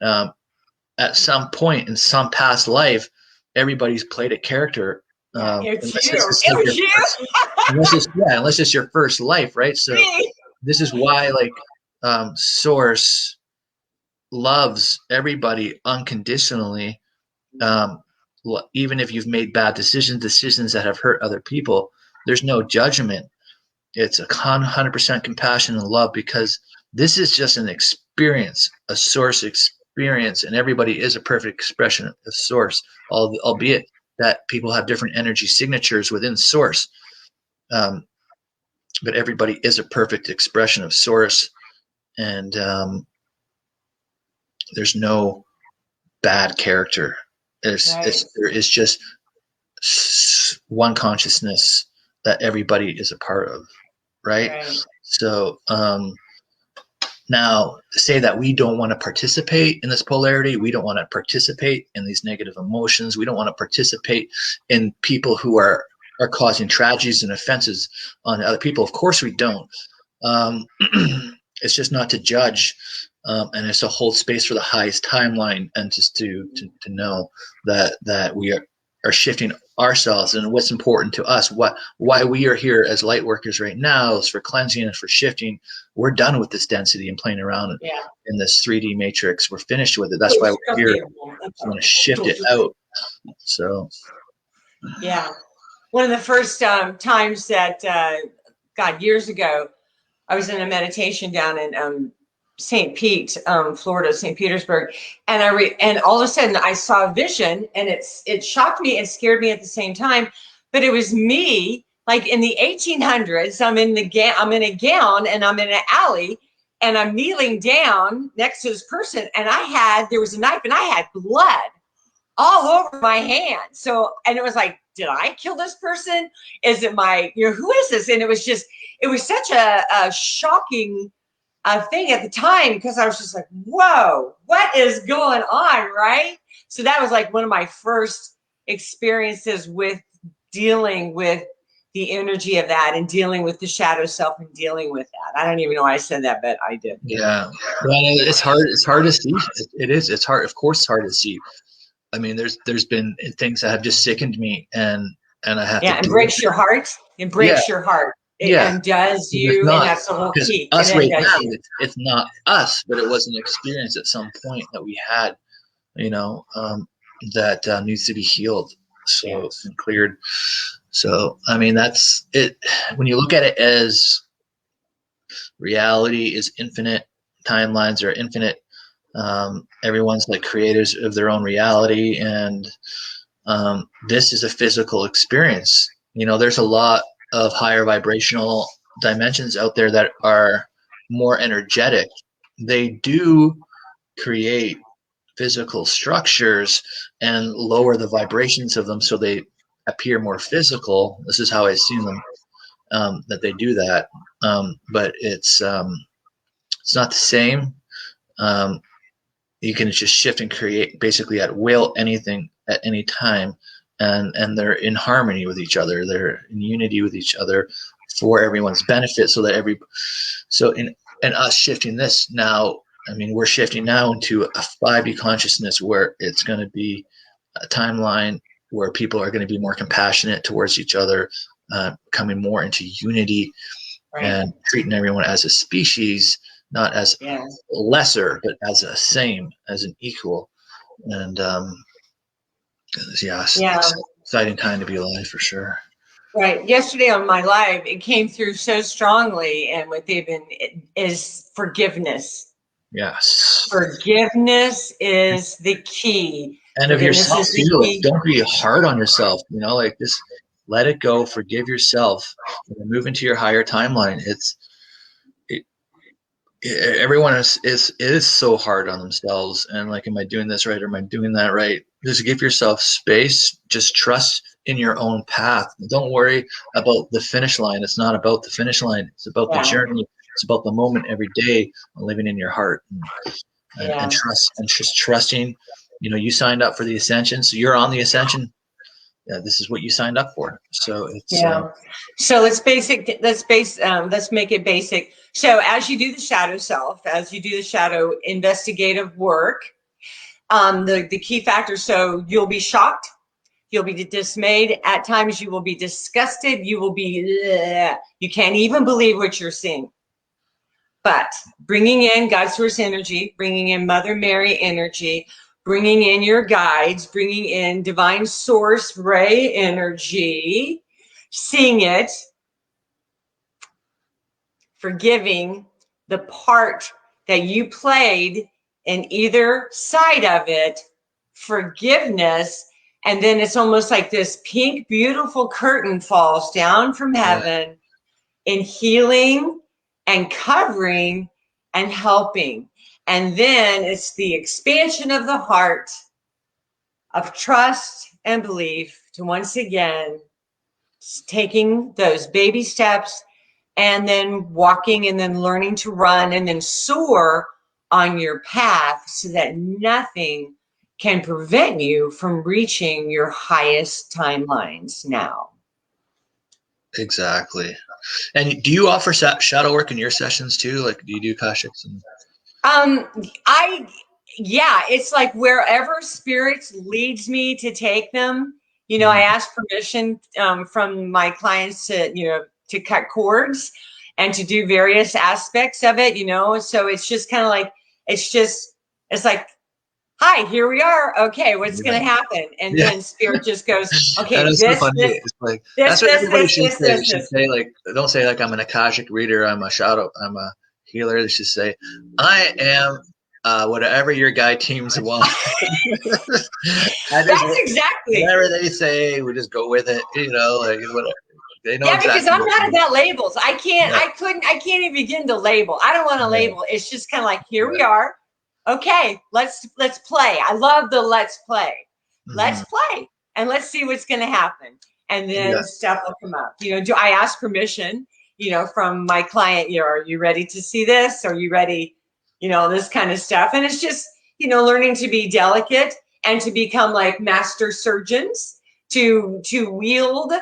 at some point in some past life, everybody's played a character. It's Unless you. it's like It your was you. first, unless it's your first life, right? So Me. this is why, Source loves everybody unconditionally. Um, Even if you've made bad decisions that have hurt other people, there's no judgment. It's 100% compassion and love, because this is just an experience, a Source experience, and everybody is a perfect expression of Source, albeit that people have different energy signatures within Source. But everybody is a perfect expression of Source, and there's no bad character. There is just one consciousness that everybody is a part of, right? So Now, to say that we don't want to participate in this polarity, we don't want to participate in these negative emotions, we don't want to participate in people who are causing tragedies and offenses on other people. Of course we don't. Um, it's just not to judge, and it's to hold space for the highest timeline, and just to know that we are shifting ourselves and what's important to us. Why we are here as light workers right now is for cleansing and for shifting. We're done with this density and playing around in this 3D matrix. We're finished with it. That's why we're here. We want to shift it out. So yeah, one of the first times that God, years ago, I was in a meditation down in St. Pete, Florida, St. Petersburg, and and all of a sudden I saw a vision, and it shocked me and scared me at the same time. But it was me, like in the 1800s. I'm in a gown, and I'm in an alley, and I'm kneeling down next to this person, and there was a knife, and I had blood all over my hand. So, and it was like, did I kill this person? Is it who is this? And it was such a shocking thing at the time, because I was just like, whoa, what is going on? Right. So that was like one of my first experiences with dealing with the energy of that, and dealing with the shadow self, and dealing with that. I don't even know why I said that, but I did. yeah, well, it's hard. It's hard to see. It is. It's hard. Of course, it's hard to see. I mean, there's been things that have just sickened me, and I have to and do breaks it. your heart. It breaks your heart. It undoes you, and that's the whole key. Us right now, it's not us, but it was an experience at some point that we had, that needs to be healed, and cleared. So, I mean, that's it. When you look at it as reality is infinite, timelines are infinite. Everyone's like creators of their own reality, and this is a physical experience. There's a lot of higher vibrational dimensions out there that are more energetic. They do create physical structures and lower the vibrations of them so they appear more physical. This is how I've seen them, that they do that. But it's not the same. You can just shift and create basically at will anything at any time, and they're in harmony with each other. They're in unity with each other for everyone's benefit, in us shifting this now, I mean, we're shifting now into a 5D consciousness where it's going to be a timeline where people are going to be more compassionate towards each other, coming more into unity, and treating everyone as a species, not as lesser, but as a same, as an equal. And it's exciting time to be alive for sure. Right. Yesterday on my live, it came through so strongly, and what they've been is forgiveness. Yes. Forgiveness is the key. And of yourself too. Don't be hard on yourself. Just let it go. Forgive yourself. And move into your higher timeline. Everyone is so hard on themselves, and like, am I doing this right, or am I doing that right? Just give yourself space. Just trust in your own path. Don't worry about the finish line. It's not about the finish line. It's about the journey. It's about the moment every day, living in your heart, and trust, and just trusting. You signed up for the ascension, so you're on the ascension. This is what you signed up for. So it's so let's make it basic. So as you do the shadow self, as you do the shadow investigative work, the key factors, so you'll be shocked, you'll be dismayed, at times you will be disgusted, you will be you can't even believe what you're seeing. But bringing in God source energy, bringing in Mother Mary energy, bringing in your guides, bringing in divine source ray energy, seeing it, forgiving the part that you played in either side of it, forgiveness, and then it's almost like this pink, beautiful curtain falls down from heaven in healing and covering and helping. And then it's the expansion of the heart of trust and belief to once again taking those baby steps and then walking and then learning to run and then soar on your path so that nothing can prevent you from reaching your highest timelines now. Exactly. And do you offer shadow work in your sessions too? Like, do you do Kashiks? And Yeah, it's like wherever spirit leads me to take them. I ask permission from my clients to cut cords and to do various aspects of it. So it's just kind of like it's like, hi, here we are. Okay, what's going to happen? And then spirit just goes, okay, And it's so funny. It's like that's what everybody should say. They should say, like, don't say like I'm an Akashic reader, I'm a healer. They should say, I am whatever your guide teams want. That's exactly whatever they say, we just go with it. Like whatever. They know exactly. Because I'm not about labels. I can't even begin to label. I don't want to label. It's just kind of like, here we are. Okay, let's play. I love the let's play. Let's play and let's see what's going to happen. And then stuff will come up. Do I ask permission, from my client, are you ready to see this? Are you ready? This kind of stuff. And it's just, learning to be delicate and to become like master surgeons to wield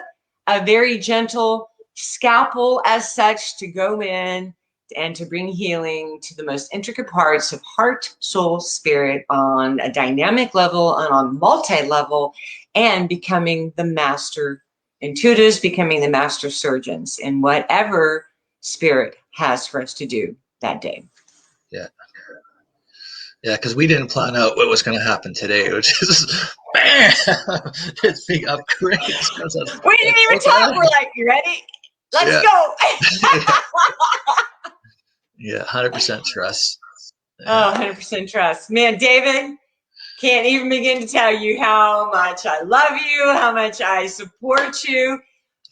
a very gentle scalpel as such to go in and to bring healing to the most intricate parts of heart, soul, spirit on a dynamic level and on multi-level, and becoming the master intuitives, becoming the master surgeons in whatever spirit has for us to do that day. Yeah. Yeah, because we didn't plan out what was going to happen today, which is bam, this big upgrade. We didn't even talk. We're like, you ready? Let's go. Yeah, 100% trust. Oh, 100% trust. Man, David, can't even begin to tell you how much I love you, how much I support you.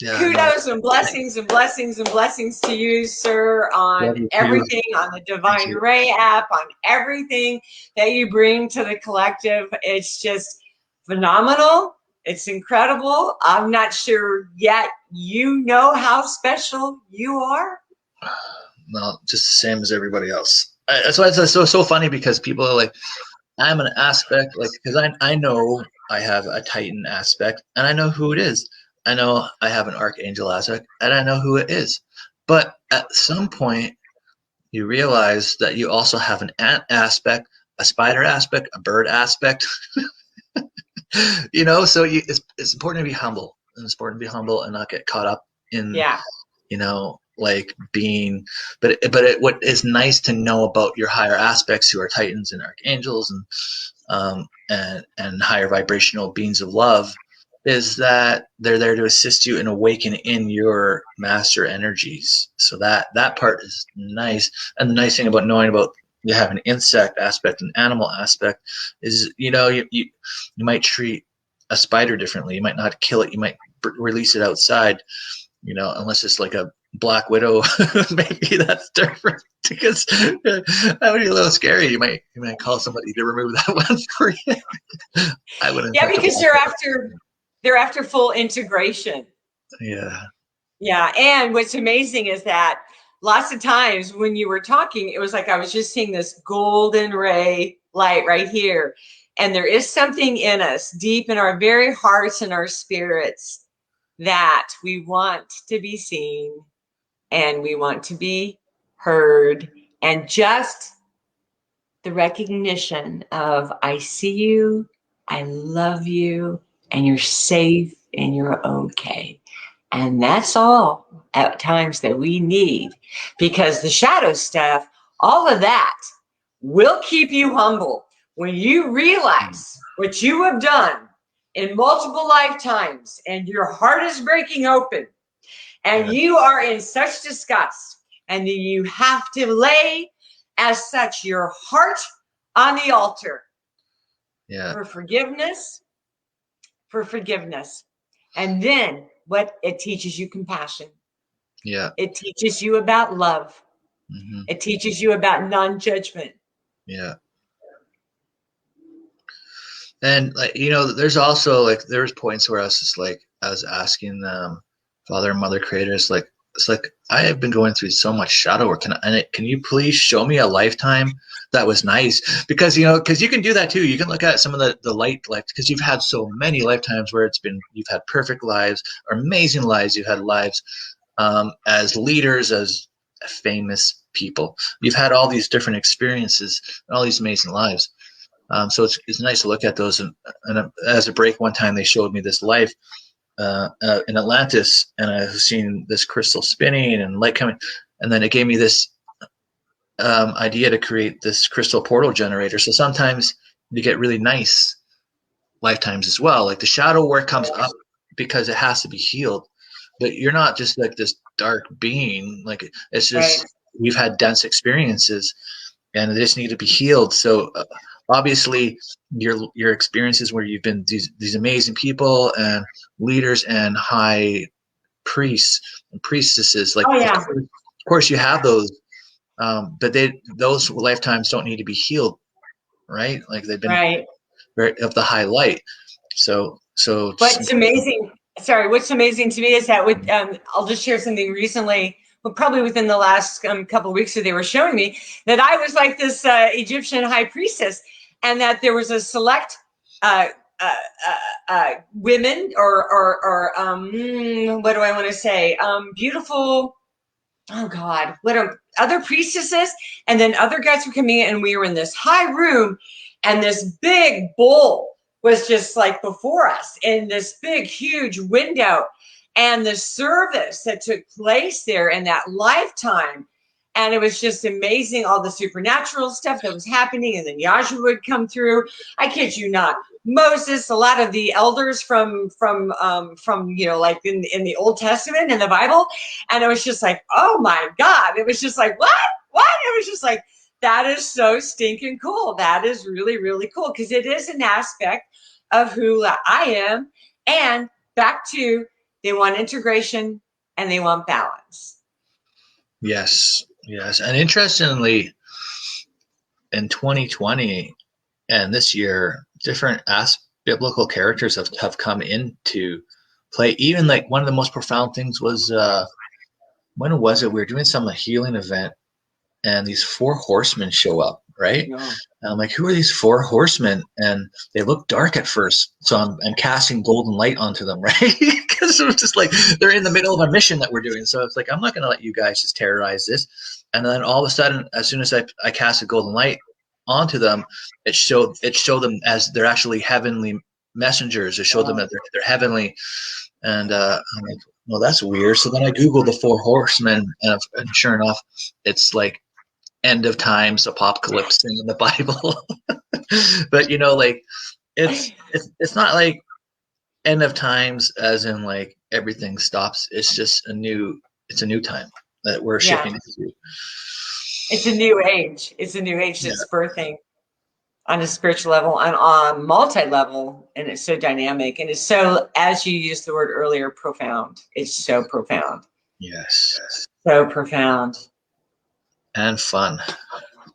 Yeah, kudos and blessings and blessings and blessings to you, sir, on everything, on the Divine Ray app, on everything that you bring to the collective. It's just phenomenal. It's incredible. I'm not sure yet how special you are. Well, just the same as everybody else. That's why it's so funny, because people are like, I'm an aspect, like, because I know I have a Titan aspect and I know who it is. I know I have an Archangel aspect and I know who it is. But at some point, you realize that you also have an ant aspect, a spider aspect, a bird aspect. So it's important to be humble. And it's important to be humble and not get caught up in, like being, what is nice to know about your higher aspects, who are Titans and Archangels and higher vibrational beings of love, is that they're there to assist you and awaken in your master energies. So that part is nice. And the nice thing about knowing about you have an insect aspect, an animal aspect, is you might treat a spider differently. You might not kill it. You might release it outside. Unless it's like a black widow, maybe that's different, because that would be a little scary. You might call somebody to remove that one for you. I wouldn't. Yeah, because they're after full integration. Yeah, and what's amazing is that lots of times when you were talking, it was like I was just seeing this golden ray light right here, and there is something in us, deep in our very hearts and our spirits, that we want to be seen and we want to be heard, and just the recognition of, I see you, I love you, and you're safe and you're okay. And that's all at times that we need, because the shadow stuff, all of that will keep you humble when you realize what you have done in multiple lifetimes and your heart is breaking open and you are in such disgust, and then you have to lay as such your heart on the altar for forgiveness. And then what it teaches you, compassion. Yeah. It teaches you about love. Mm-hmm. It teaches you about non-judgment. Yeah. And there's also there's points where I was just like, I was asking Father and Mother Creators, like, it's like I have been going through so much shadow work. Can you please show me a lifetime that was nice? Because because you can do that too. You can look at some of the life because you've had so many lifetimes where you've had perfect lives or amazing lives. You've had lives as leaders, as famous people. You've had all these different experiences, all these amazing lives. So it's nice to look at those. And as a break, one time they showed me this life in Atlantis, and I was seeing this crystal spinning and light coming, and then it gave me this idea to create this crystal portal generator. So sometimes you get really nice lifetimes as well. Like the shadow work comes up because it has to be healed, but you're not just like this dark being. Like it's just we've had dense experiences, and they just need to be healed. So obviously your experiences where you've been these amazing people and leaders and high priests and priestesses, like of course you have those, but those lifetimes don't need to be healed, right? Like they've been very of the high light. So what's amazing to me is that with I'll just share something recently, well, probably within the last couple of weeks, that they were showing me that I was like this Egyptian high priestess, and that there was a select women or what do I want to say? Beautiful. Oh God, what are other priestesses? And then other guys were coming in, and we were in this high room, and this big bowl was just like before us in this big, huge window, and the service that took place there in that lifetime. And it was just amazing, all the supernatural stuff that was happening. And then Yahshua would come through. I kid you not. Moses, a lot of the elders from like in the Old Testament in the Bible. And it was just like, oh my God. It was just like, what? It was just like, that is so stinking cool. That is really, really cool, because it is an aspect of who I am. And back to, they want integration and they want balance. Yes. And interestingly, in 2020 and this year, different biblical characters have come into play. Even like one of the most profound things was when was it? We were doing some healing event, and these 4 horsemen show up, right? Yeah. And I'm like, who are these 4 horsemen? And they look dark at first, so I'm casting golden light onto them, right? Because it was just like they're in the middle of a mission that we're doing. So it's like, I'm not going to let you guys just terrorize this. And then all of a sudden, as soon as I cast a golden light onto them, it showed them as they're actually heavenly messengers. It showed them that they're heavenly. And I'm like, well, that's weird. So then I Googled the 4 horsemen, and sure enough, it's like end of times apocalypse thing in the Bible. But like it's not like end of times as in like everything stops. It's just a new time that we're shipping into. It's a new age. It's a new age that's birthing on a spiritual level and on multi-level, and it's so dynamic, and it's so, as you used the word earlier, profound. It's so profound. Yes. So profound. And fun.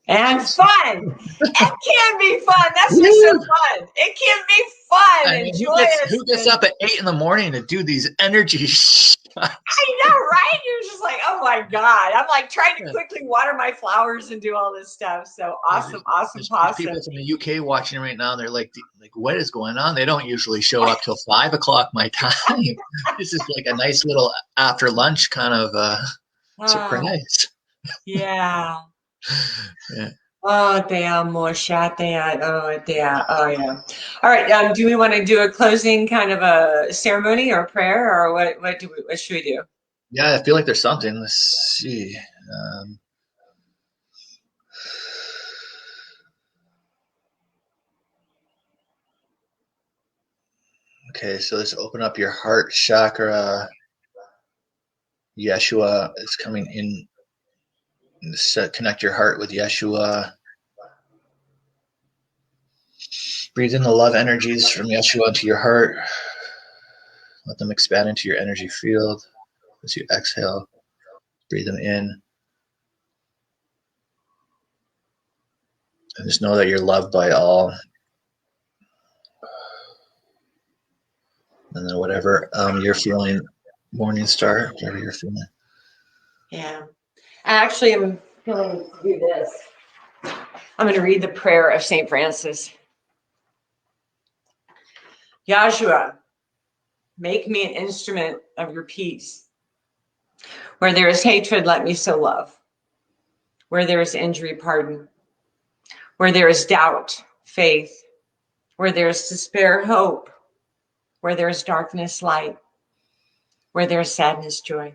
And fun. It can be fun. That's what's so fun. It can be fun and joyous. Who gets up at 8 a.m. to do these energy shots? I know, right? You're just like, oh my God. I'm like trying to quickly water my flowers and do all this stuff. So awesome. There's people from the UK watching right now. They're like, what is going on? They don't usually show up till 5 o'clock my time. This is like a nice little after lunch kind of surprise. Yeah. Yeah. Oh, te amo, shate. Oh, te amo. Oh, yeah. All right. Do we want to do a closing kind of a ceremony or prayer, or what should we do? Yeah, I feel like there's something. Let's see. Okay, so let's open up your heart chakra. Yeshua is coming in. Connect your heart with Yeshua. Breathe in the love energies from Yeshua into your heart. Let them expand into your energy field. As you exhale, breathe them in. And just know that you're loved by all. And then whatever you're feeling, Morningstar, whatever you're feeling, Yeah. Actually, I'm going to do this. I'm going to read the prayer of St. Francis. Yahshua, make me an instrument of your peace. Where there is hatred, let me sow love. Where there is injury, pardon. Where there is doubt, faith. Where there is despair, hope. Where there is darkness, light. Where there is sadness, joy.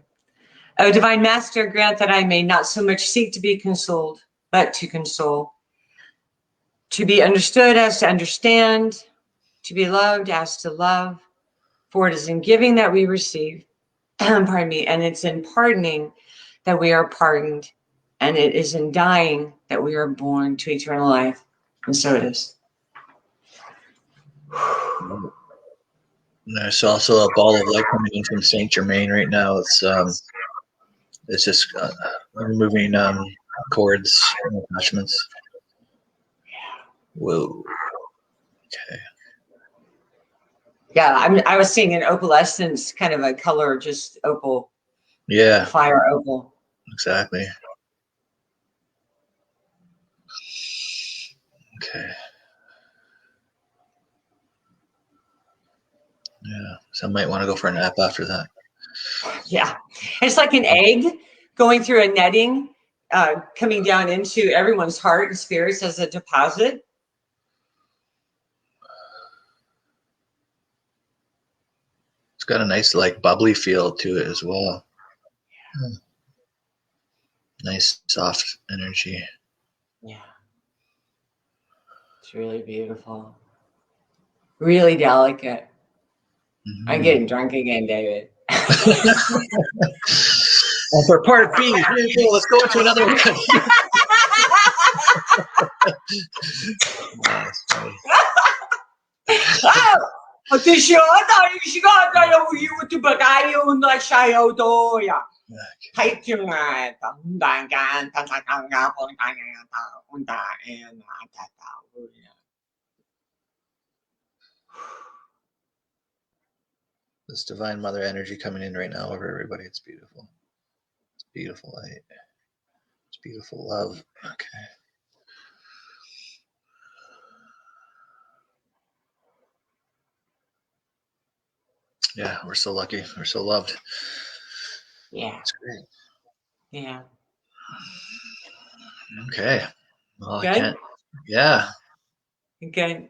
O divine Master, grant that I may not so much seek to be consoled, but to console. To be understood as to understand. To be loved as to love. For it is in giving that we receive. Pardon me. And it's in pardoning that we are pardoned. And it is in dying that we are born to eternal life. And so it is. There's also a ball of light coming in from Saint Germain right now. It's just removing cords and attachments. Whoa. Okay. Yeah, I was seeing an opalescence, kind of a color, just opal. Yeah. Fire opal. Exactly. Okay. Yeah. Some might want to go for a nap after that. Yeah. It's like an egg going through a netting, coming down into everyone's heart and spirits as a deposit. It's got a nice, like, bubbly feel to it as well. Nice, soft energy. Yeah. It's really beautiful. Really delicate. Mm-hmm. I'm getting drunk again, David. And for part B, here we go. Let's go into another one. That's funny. This divine mother energy coming in right now over everybody. It's beautiful. It's beautiful light. It's beautiful love. Okay. Yeah, we're so lucky. We're so loved. Yeah. It's great. Yeah. Okay. Well, good? I can't. Yeah. Good.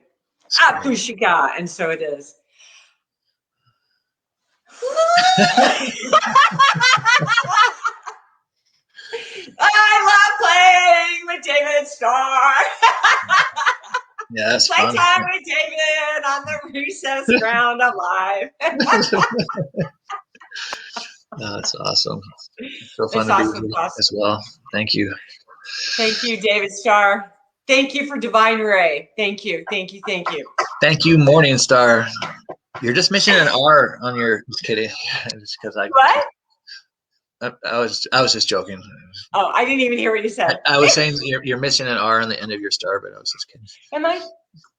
Atushika, and so it is. I love playing with David Starr. Yeah, that's fun. Playtime with David on the recess ground of life. No, that's awesome. It's so fun to be with you as well. Thank you. Thank you, David Starr. Thank you for Divine Ray. Thank you. Thank you. Thank you. Thank you, Morningstar. You're just missing an R on your. Just kidding. Just because What? I was just joking. Oh, I didn't even hear what you said. I was saying you're missing an R on the end of your star, but I was just kidding. Am I?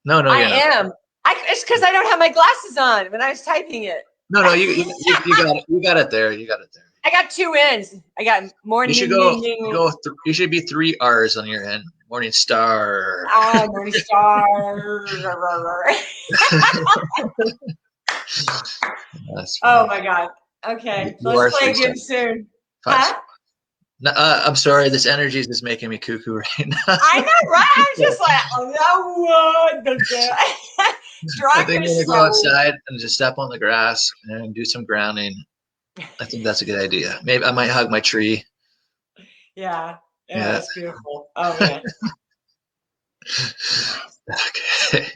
No, I am. It's because I don't have my glasses on when I was typing it. No, you got it. You got it there. You got it there. I got two N's. I got morning. You should you should be 3 R's on your end. Morningstar. Ah, Morningstar. Oh my God. Okay, let's play again soon. Huh? No, I'm sorry. This energy is just making me cuckoo right now. I know, right? I'm just like, oh no, I think I'm gonna go outside and just step on the grass and do some grounding. I think that's a good idea. Maybe I might hug my tree. Yeah, that's beautiful. Oh man. Okay.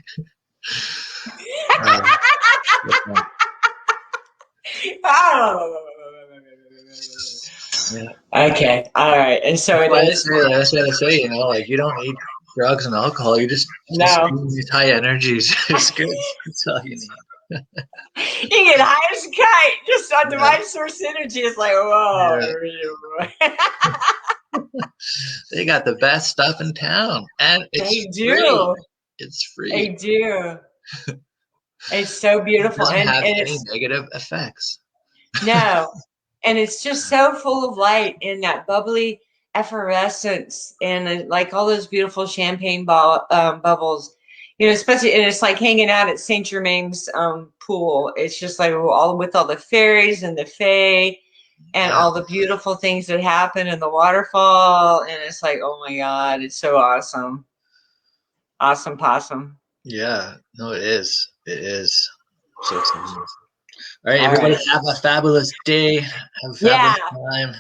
Okay. All right. And so it is. That's what I say. You know, like you don't need drugs and alcohol. You just these high energies. It's good. That's all you need. You get high as a kite just on divine source energy. It's like, whoa. Yeah. They got the best stuff in town, and they do. It's free. They do. It's so beautiful, it doesn't have any negative effects. No, and it's just so full of light and that bubbly effervescence and like all those beautiful champagne bubbles, you know, especially, and it's like hanging out at Saint Germain's pool. It's just like all with all the fairies and the fae and Yeah. all the beautiful things that happen in the waterfall, and it's like, oh my god, it's so awesome. Awesome possum. Yeah. No, it is. It is. So exciting. All right, All everybody, right. have a fabulous day. Have a Yeah. fabulous time.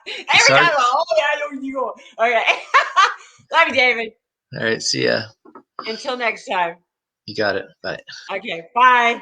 Every Sorry. time, oh yeah, you go. Okay. Love you, David. All right, see ya. Until next time. You got it. Bye. Okay, bye.